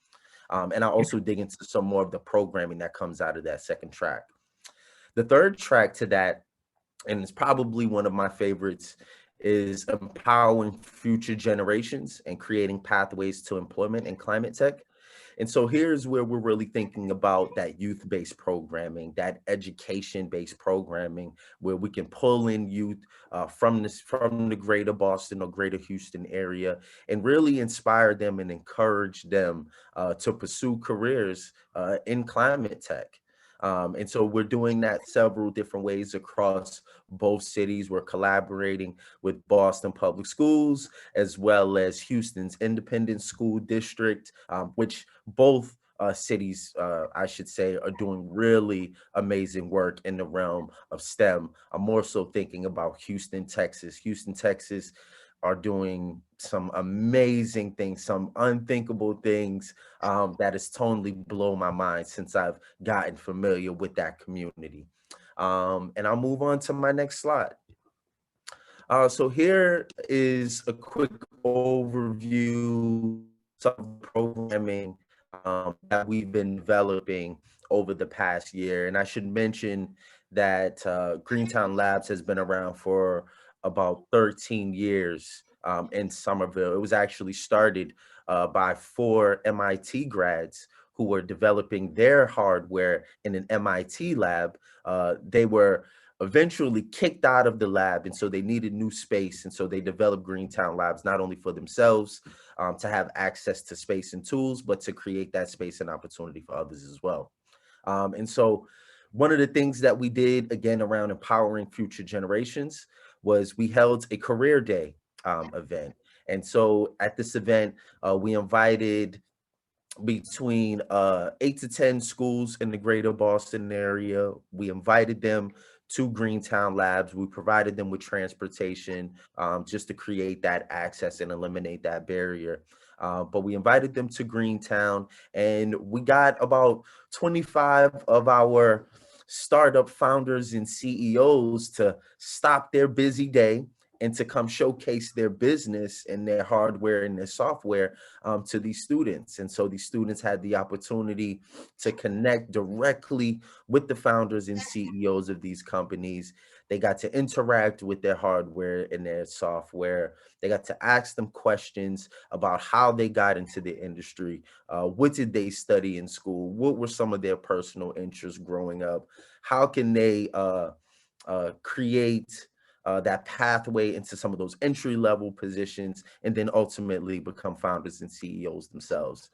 And I'll also dig into some more of the programming that comes out of that second track. The third track to that, and it's probably one of my favorites, is empowering future generations and creating pathways to employment in climate tech. And so here's where we're really thinking about that youth-based programming, that education-based programming, where we can pull in youth from the greater Boston or greater Houston area and really inspire them and encourage them to pursue careers in climate tech. And so we're doing that several different ways across both cities. We're collaborating with Boston Public Schools as well as Houston's Independent School District, which both cities, I should say, are doing really amazing work in the realm of STEM. I'm more so thinking about Houston, Texas. Houston, Texas are doing some amazing things, some unthinkable things that has totally blown my mind since I've gotten familiar with that community. And I'll move on to my next slide. So here is a quick overview of programming that we've been developing over the past year. And I should mention that Greentown Labs has been around for about 13 years in Somerville. It was actually started by 4 MIT grads who were developing their hardware in an MIT lab. They were eventually kicked out of the lab, and so they needed new space, and so they developed Greentown Labs not only for themselves to have access to space and tools, but to create that space and opportunity for others as well. And so one of the things that we did, again, around empowering future generations was we held a career day event. And so at this event, we invited between 8 to 10 schools in the greater Boston area. We invited them to Greentown Labs. We provided them with transportation just to create that access and eliminate that barrier. But we invited them to Greentown, and we got about 25 of our startup founders and CEOs to stop their busy day and to come showcase their business and their hardware and their software to these students. And so these students had the opportunity to connect directly with the founders and CEOs of these companies. They got to interact with their hardware and their software. They got to ask them questions about how they got into the industry. What did they study in school? What were some of their personal interests growing up? How can they create that pathway into some of those entry-level positions, and then ultimately become founders and CEOs themselves.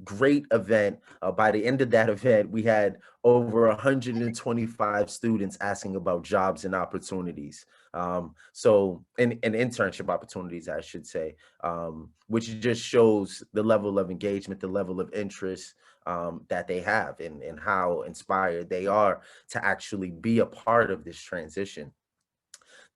Great event. By the end of that event, we had over 125 students asking about jobs and opportunities. So, and internship opportunities, I should say, which just shows the level of engagement, the level of interest that they have, and how inspired they are to actually be a part of this transition.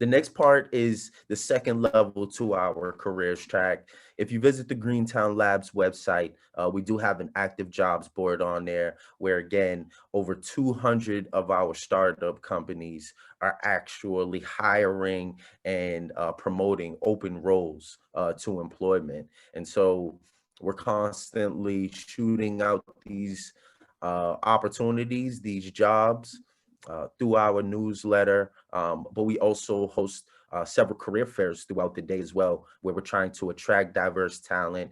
The next part is the second level to our careers track. If you visit the Greentown Labs website, we do have an active jobs board on there where, again, over 200 of our startup companies are actually hiring and promoting open roles to employment. And so we're constantly shooting out these opportunities, these jobs, through our newsletter, but we also host several career fairs throughout the day as well, where we're trying to attract diverse talent.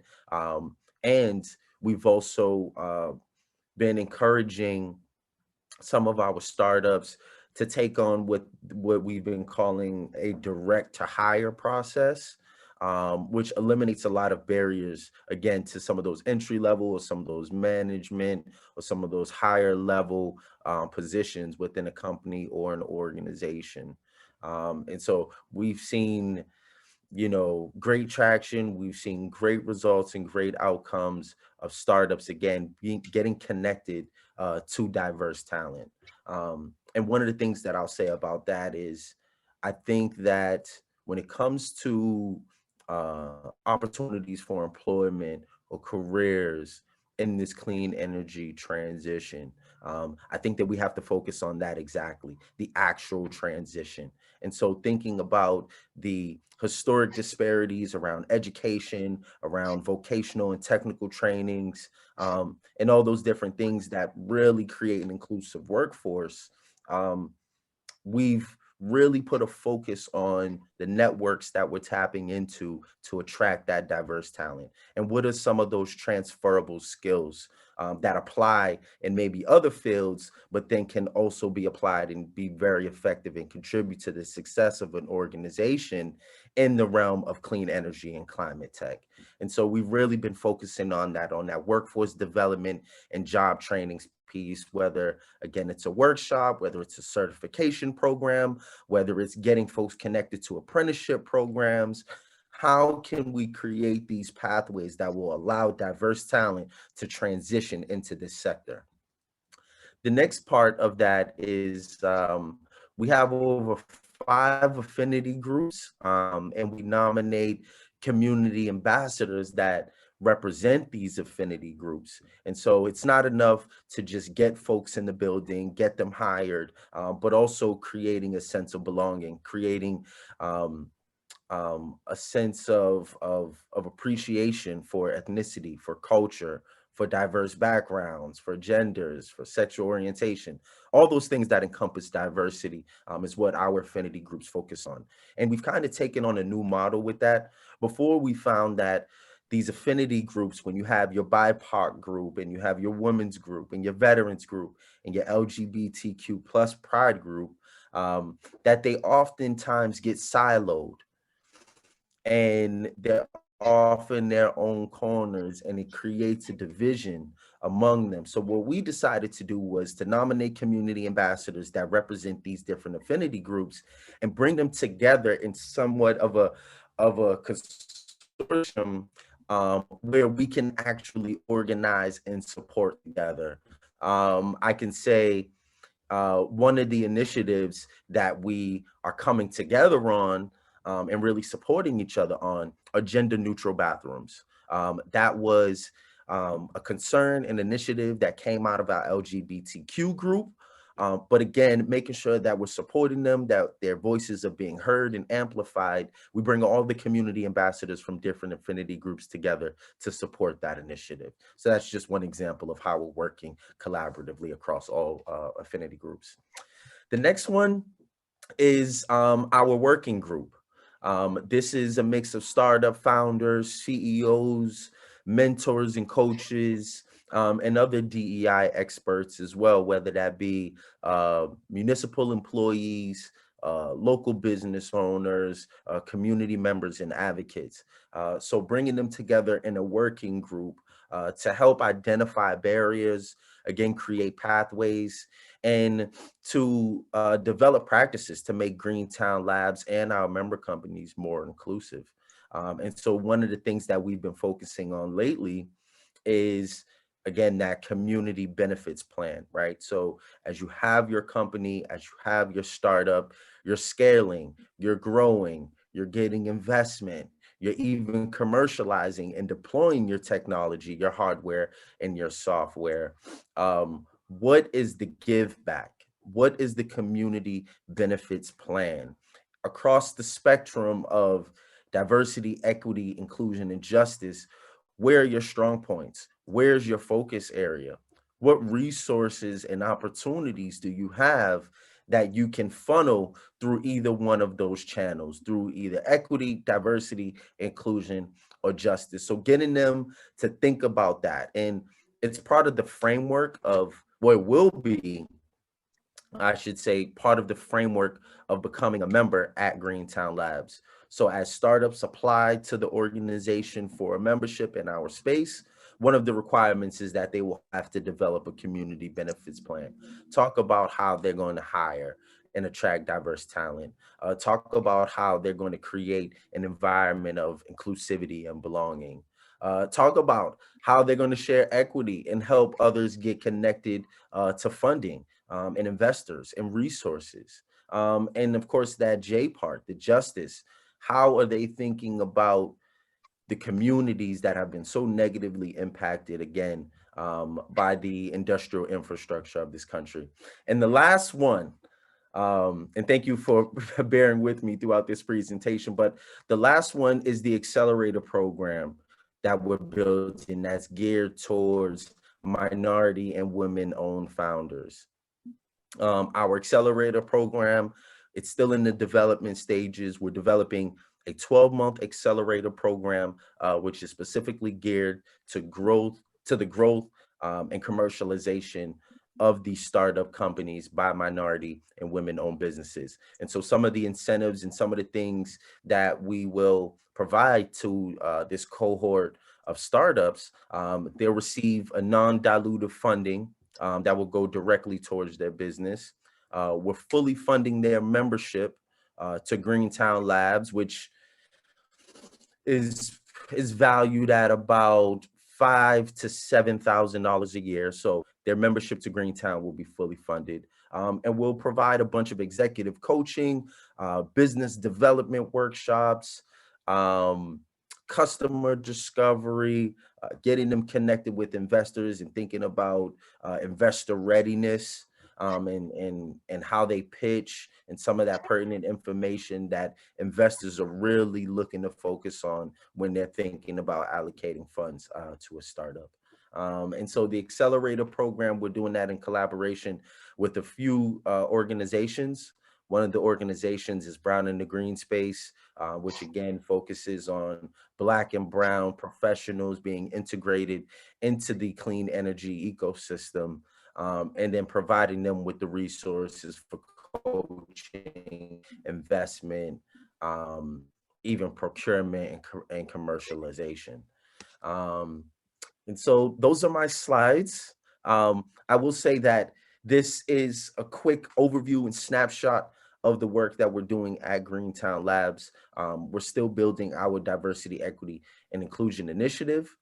And we've also been encouraging some of our startups to take on what we've been calling a direct to hire process, which eliminates a lot of barriers, again, to some of those entry level or some of those management or some of those higher level positions within a company or an organization. And so we've seen, great traction. We've seen great results and great outcomes of startups, again, getting connected to diverse talent. And one of the things that I'll say about that is, I think that when it comes to opportunities for employment or careers in this clean energy transition, I think that we have to focus on that exactly, the actual transition. And so thinking about the historic disparities around education, around vocational and technical trainings, and all those different things that really create an inclusive workforce, we've really put a focus on the networks that we're tapping into to attract that diverse talent. And what are some of those transferable skills that apply in maybe other fields, but then can also be applied and be very effective and contribute to the success of an organization in the realm of clean energy and climate tech. And so we've really been focusing on that workforce development and job training piece, whether, again, it's a workshop, whether it's a certification program, whether it's getting folks connected to apprenticeship programs, how can we create these pathways that will allow diverse talent to transition into this sector? The next part of that is we have over 5 affinity groups, and we nominate community ambassadors that represent these affinity groups. And so it's not enough to just get folks in the building, get them hired, but also creating a sense of belonging, creating a sense of appreciation for ethnicity, for culture, for diverse backgrounds, for genders, for sexual orientation. All those things that encompass diversity is what our affinity groups focus on. And we've kind of taken on a new model with that. Before, we found that these affinity groups, when you have your BIPOC group and you have your women's group and your veterans group and your LGBTQ plus pride group, that they oftentimes get siloed and they're off in their own corners, and it creates a division among them. So what we decided to do was to nominate community ambassadors that represent these different affinity groups and bring them together in somewhat of a consortium where we can actually organize and support together. I can say one of the initiatives that we are coming together on and really supporting each other on are gender neutral bathrooms. That was a concern and initiative that came out of our LGBTQ group. But again, making sure that we're supporting them, that their voices are being heard and amplified. We bring all the community ambassadors from different affinity groups together to support that initiative. So that's just one example of how we're working collaboratively across all affinity groups. The next one is our working group. This is a mix of startup founders, CEOs, mentors and coaches, and other DEI experts as well, whether that be municipal employees, local business owners, community members and advocates. So bringing them together in a working group to help identify barriers, again, create pathways, and to develop practices to make Greentown Labs and our member companies more inclusive. And so one of the things that we've been focusing on lately is, again, that community benefits plan, right? So as you have your company, as you have your startup, you're scaling, you're growing, you're getting investment, you're even commercializing and deploying your technology, your hardware and your software. What is the give back? What is the community benefits plan across the spectrum of diversity, equity, inclusion, and justice? Where are your strong points? Where's your focus area? What resources and opportunities do you have that you can funnel through either one of those channels, through either equity, diversity, inclusion, or justice? So getting them to think about that. And it's part of the framework of what it will be, I should say, part of the framework of becoming a member at Greentown Labs. So as startups apply to the organization for a membership in our space, one of the requirements is that they will have to develop a community benefits plan. Talk about how they're going to hire and attract diverse talent. Talk about how they're going to create an environment of inclusivity and belonging. Talk about how they're going to share equity and help others get connected to funding and investors and resources. And of course, that J part, the justice. How are they thinking about the communities that have been so negatively impacted, again, by the industrial infrastructure of this country? And the last one, and thank you for bearing with me throughout this presentation, but the last one is the accelerator program that we're building that's geared towards minority and women-owned founders. Our accelerator program, it's still in the development stages. We're developing a 12-month accelerator program, which is specifically geared to the growth and commercialization of these startup companies by minority and women-owned businesses. And so some of the incentives and some of the things that we will provide to this cohort of startups, they'll receive a non-dilutive funding that will go directly towards their business. We're fully funding their membership to Greentown Labs, which is valued at about $5,000 to $7,000 a year. So their membership to Greentown will be fully funded. And we'll provide a bunch of executive coaching, business development workshops, customer discovery, getting them connected with investors and thinking about investor readiness, and how they pitch, and some of that pertinent information that investors are really looking to focus on when they're thinking about allocating funds to a startup. And so the accelerator program, we're doing that in collaboration with a few organizations. One of the organizations is Brown in the Green Space, which again focuses on Black and Brown professionals being integrated into the clean energy ecosystem, and then providing them with the resources for coaching, investment, even procurement and commercialization. And so those are my slides. I will say that this is a quick overview and snapshot of the work that we're doing at Greentown Labs. We're still building our diversity, equity, and inclusion initiative.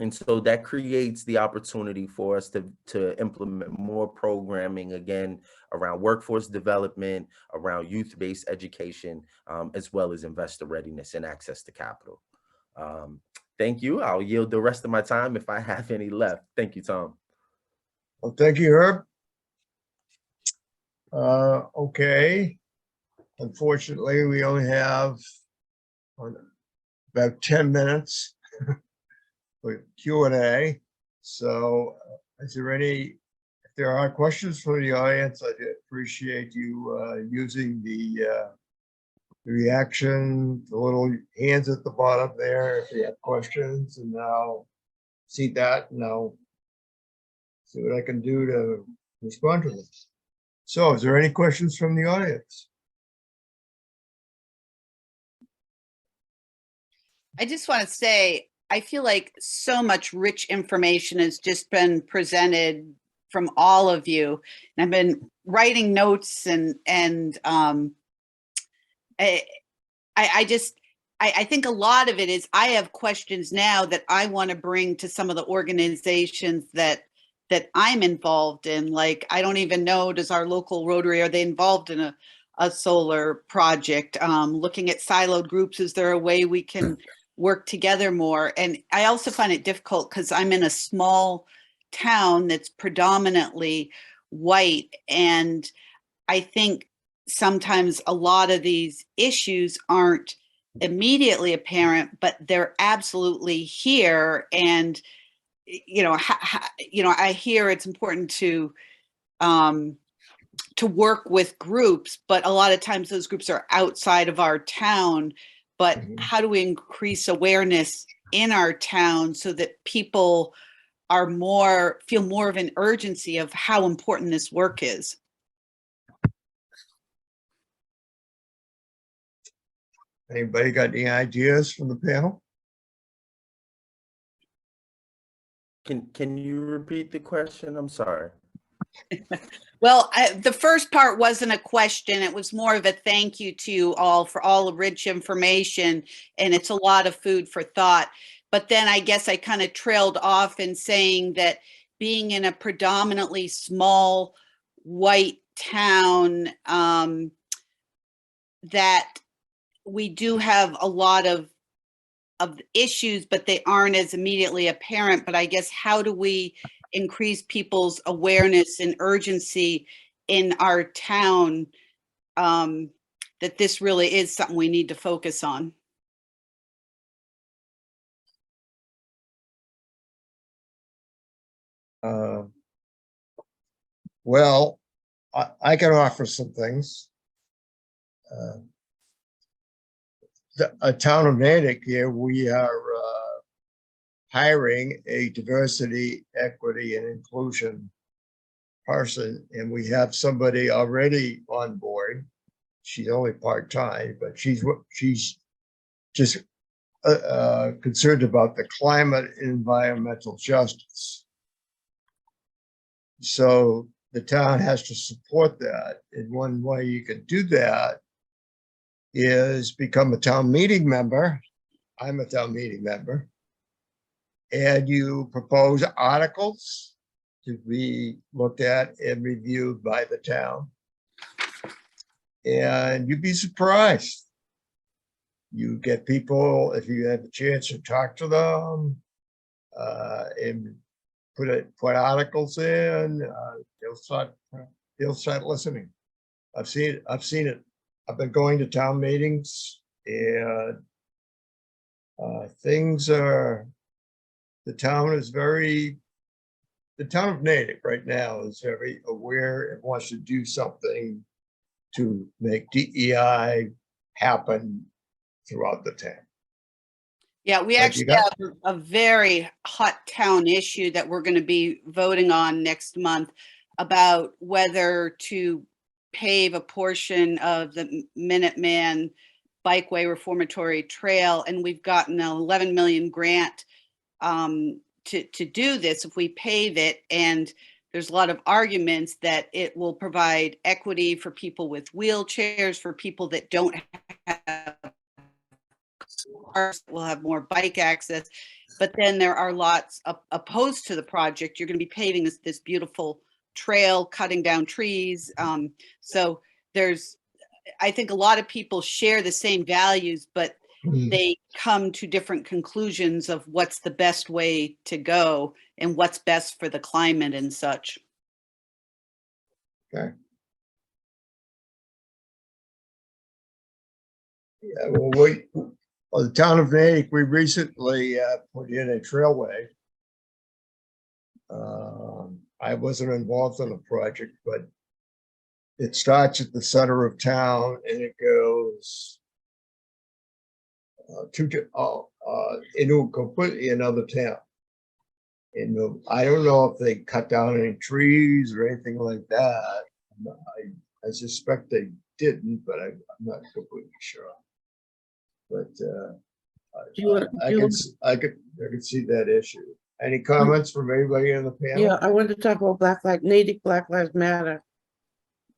And so that creates the opportunity for us to implement more programming, again, around workforce development, around youth-based education, as well as investor readiness and access to capital. Thank you. I'll yield the rest of my time if I have any left. Thank you, Tom. Well, thank you, Herb. Okay. Unfortunately, we only have about 10 minutes for Q&A. So is there if there are questions for the audience, I'd appreciate you using the reaction, the little hands at the bottom there if you have questions, and I'll see that and I'll see what I can do to respond to them. So is there any questions from the audience? I just want to say, I feel like so much rich information has just been presented from all of you. And I've been writing notes and I think a lot of it is I have questions now that I want to bring to some of the organizations that I'm involved in. Like, I don't even know, does our local Rotary, are they involved in a solar project? Looking at siloed groups, is there a way we can work together more? And I also find it difficult because I'm in a small town that's predominantly white. And I think sometimes a lot of these issues aren't immediately apparent, but they're absolutely here. And, I hear it's important to work with groups, but a lot of times those groups are outside of our town. But how do we increase awareness in our town so that people feel more of an urgency of how important this work is? Anybody got any ideas from the panel? Can you repeat the question? I'm sorry. Well, the first part wasn't a question. It was more of a thank you to you all for all the rich information. And it's a lot of food for thought. But then I guess I kind of trailed off in saying that being in a predominantly small white town, that we do have a lot of issues, but they aren't as immediately apparent. But I guess, how do we increase people's awareness and urgency in our town, that this really is something we need to focus on? Well, I can offer some things. A town of Natick here, we are hiring a diversity, equity, and inclusion person, and we have somebody already on board. She's only part-time, but she's just concerned about the climate and environmental justice. So the town has to support that. And one way you can do that is become a town meeting member I'm a town meeting member. And you propose articles to be looked at and reviewed by the town. And you'd be surprised. You get people, if you have a chance to talk to them, and put articles in, they'll start listening. I've seen it. I've been going to town meetings, and the town of Natick right now is very aware and wants to do something to make DEI happen throughout the town. Yeah, we But actually you got- have a very hot town issue that we're going to be voting on next month about whether to pave a portion of the Minuteman Bikeway Reformatory Trail. And we've gotten an 11 million grant to do this if we pave it. And there's a lot of arguments that it will provide equity for people with wheelchairs, for people that don't have cars, will have more bike access. But then there are lots opposed to the project. You're going to be paving this beautiful trail, cutting down trees. So I think a lot of people share the same values, but they come to different conclusions of what's the best way to go and what's best for the climate and such. Okay. Yeah, well, the town of Natick, we recently put in a trailway. I wasn't involved in the project, but it starts at the center of town and it goes into completely another town. And I don't know if they cut down any trees or anything like that. I suspect they didn't, but I'm not completely sure. But I could see that issue. Any comments from anybody in the panel? Yeah, I wanted to talk about Natick Black Lives Matter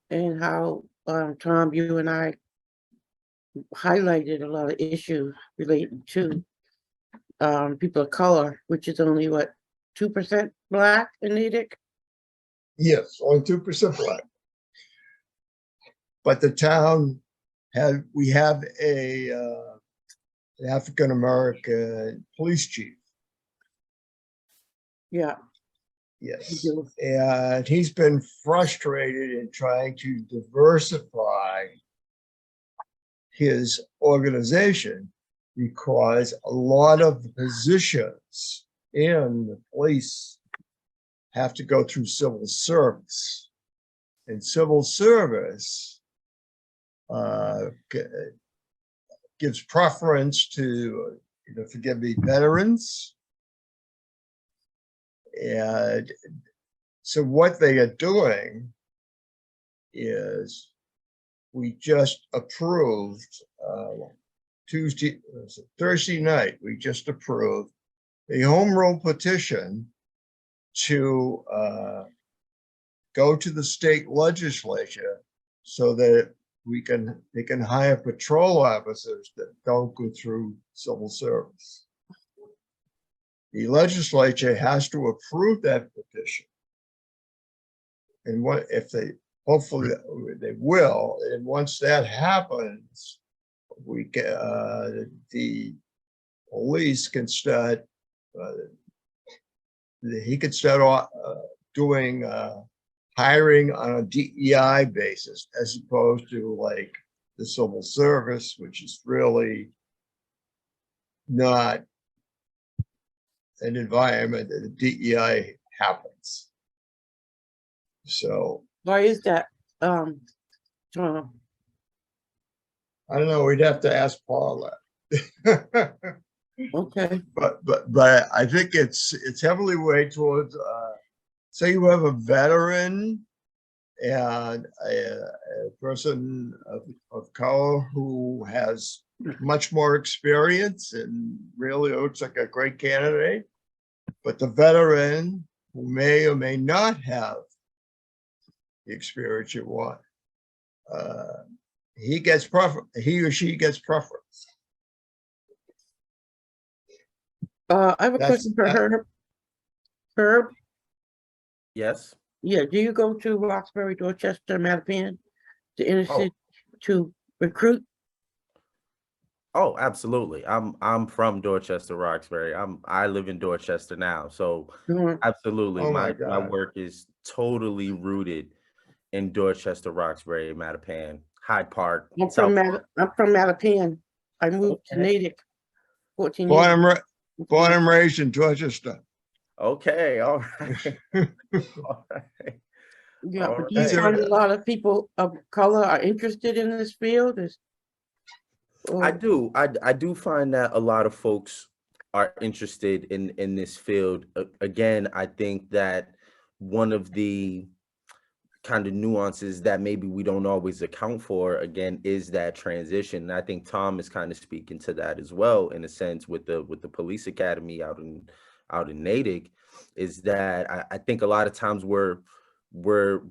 and how, Tom, you and I highlighted a lot of issues related to people of color, which is only what, 2% Black in Natick? Yes, only 2% Black. But the town we have an African-American police chief. Yeah. Yes, do. and he's been frustrated in trying to diversify his organization because a lot of the positions in the police have to go through civil service. And civil service gives preference to, forgive me, veterans. And so what they are doing is we just approved Thursday night, we just approved a home rule petition to go to the state legislature so that they can hire patrol officers that don't go through civil service. The legislature has to approve that petition. And hopefully they will. And once that happens, the police can start, he could start doing hiring on a DEI basis, as opposed to like the civil service, which is really not an environment that the DEI happens. So Why is that, Tom? I don't know, we'd have to ask Paul that. Okay. But I think it's heavily weighed towards say you have a veteran and a person of color who has much more experience and really looks like a great candidate, but the veteran who may or may not have the experience you want, he or she gets preference. I have a That's- question for Herb. Herb, Yes? yeah, do you go to Roxbury, Dorchester, Mattapan to intercede to recruit? Oh, absolutely. I'm from Dorchester, Roxbury. I live in Dorchester now. So Mhm. absolutely. Oh my My God. work is totally rooted in Dorchester, Roxbury, Mattapan, Hyde Park. South Park. I'm from Mattapan. I moved to Okay. Natick 14 Born years. and, born and raised in Dorchester. Okay, all right. All right. Yeah, all but do you right. find a lot of people of color are interested in this field? I do. I do find that a lot of folks are interested in this field. Again, I think that one of the kind of nuances that maybe we don't always account for, again, is that transition. And I think Tom is kind of speaking to that as well, in a sense, with the police academy out in Natick, is that I think a lot of times we're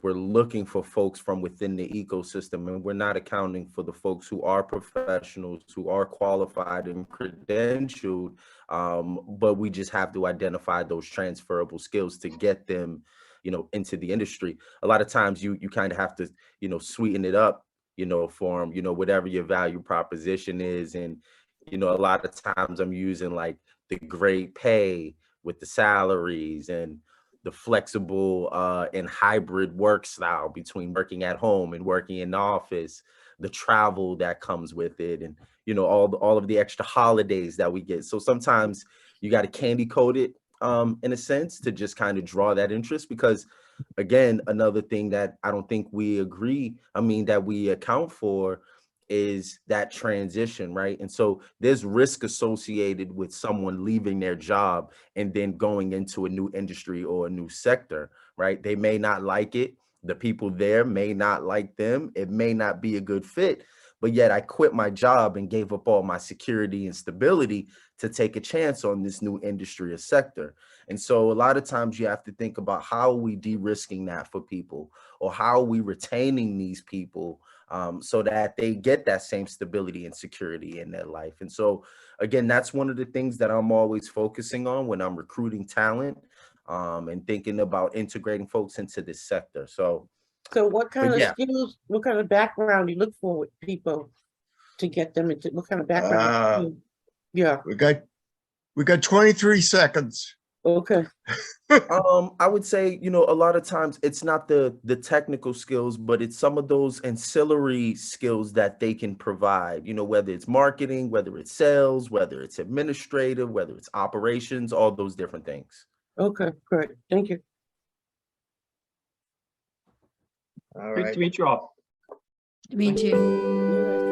looking for folks from within the ecosystem, and we're not accounting for the folks who are professionals, who are qualified and credentialed, but we just have to identify those transferable skills to get them, into the industry. A lot of times you kind of have to, sweeten it up, for them, whatever your value proposition is. And, a lot of times I'm using like the great pay with the salaries and the flexible and hybrid work style between working at home and working in the office, the travel that comes with it, and all of the extra holidays that we get. So sometimes you got to candy coat it in a sense to just kind of draw that interest, because again, another thing that I don't think we that we account for is that transition, right? And so there's risk associated with someone leaving their job and then going into a new industry or a new sector, right? They may not like it. The people there may not like them. It may not be a good fit, but yet I quit my job and gave up all my security and stability to take a chance on this new industry or sector. And so a lot of times you have to think about, how are we de-risking that for people, or how are we retaining these people so that they get that same stability and security in their life. And so again, that's one of the things that I'm always focusing on when I'm recruiting talent and thinking about integrating folks into this sector. So what kind of yeah. skills, what kind of background you look for with people to get them into, what kind of Uh, background? Yeah, we got 23 seconds. okay. I would say, a lot of times it's not the technical skills, but it's some of those ancillary skills that they can provide, whether it's marketing, whether it's sales, whether it's administrative, whether it's operations, all those different things. Okay, great. Thank you. All Great right. to meet you all. Me too. Yeah,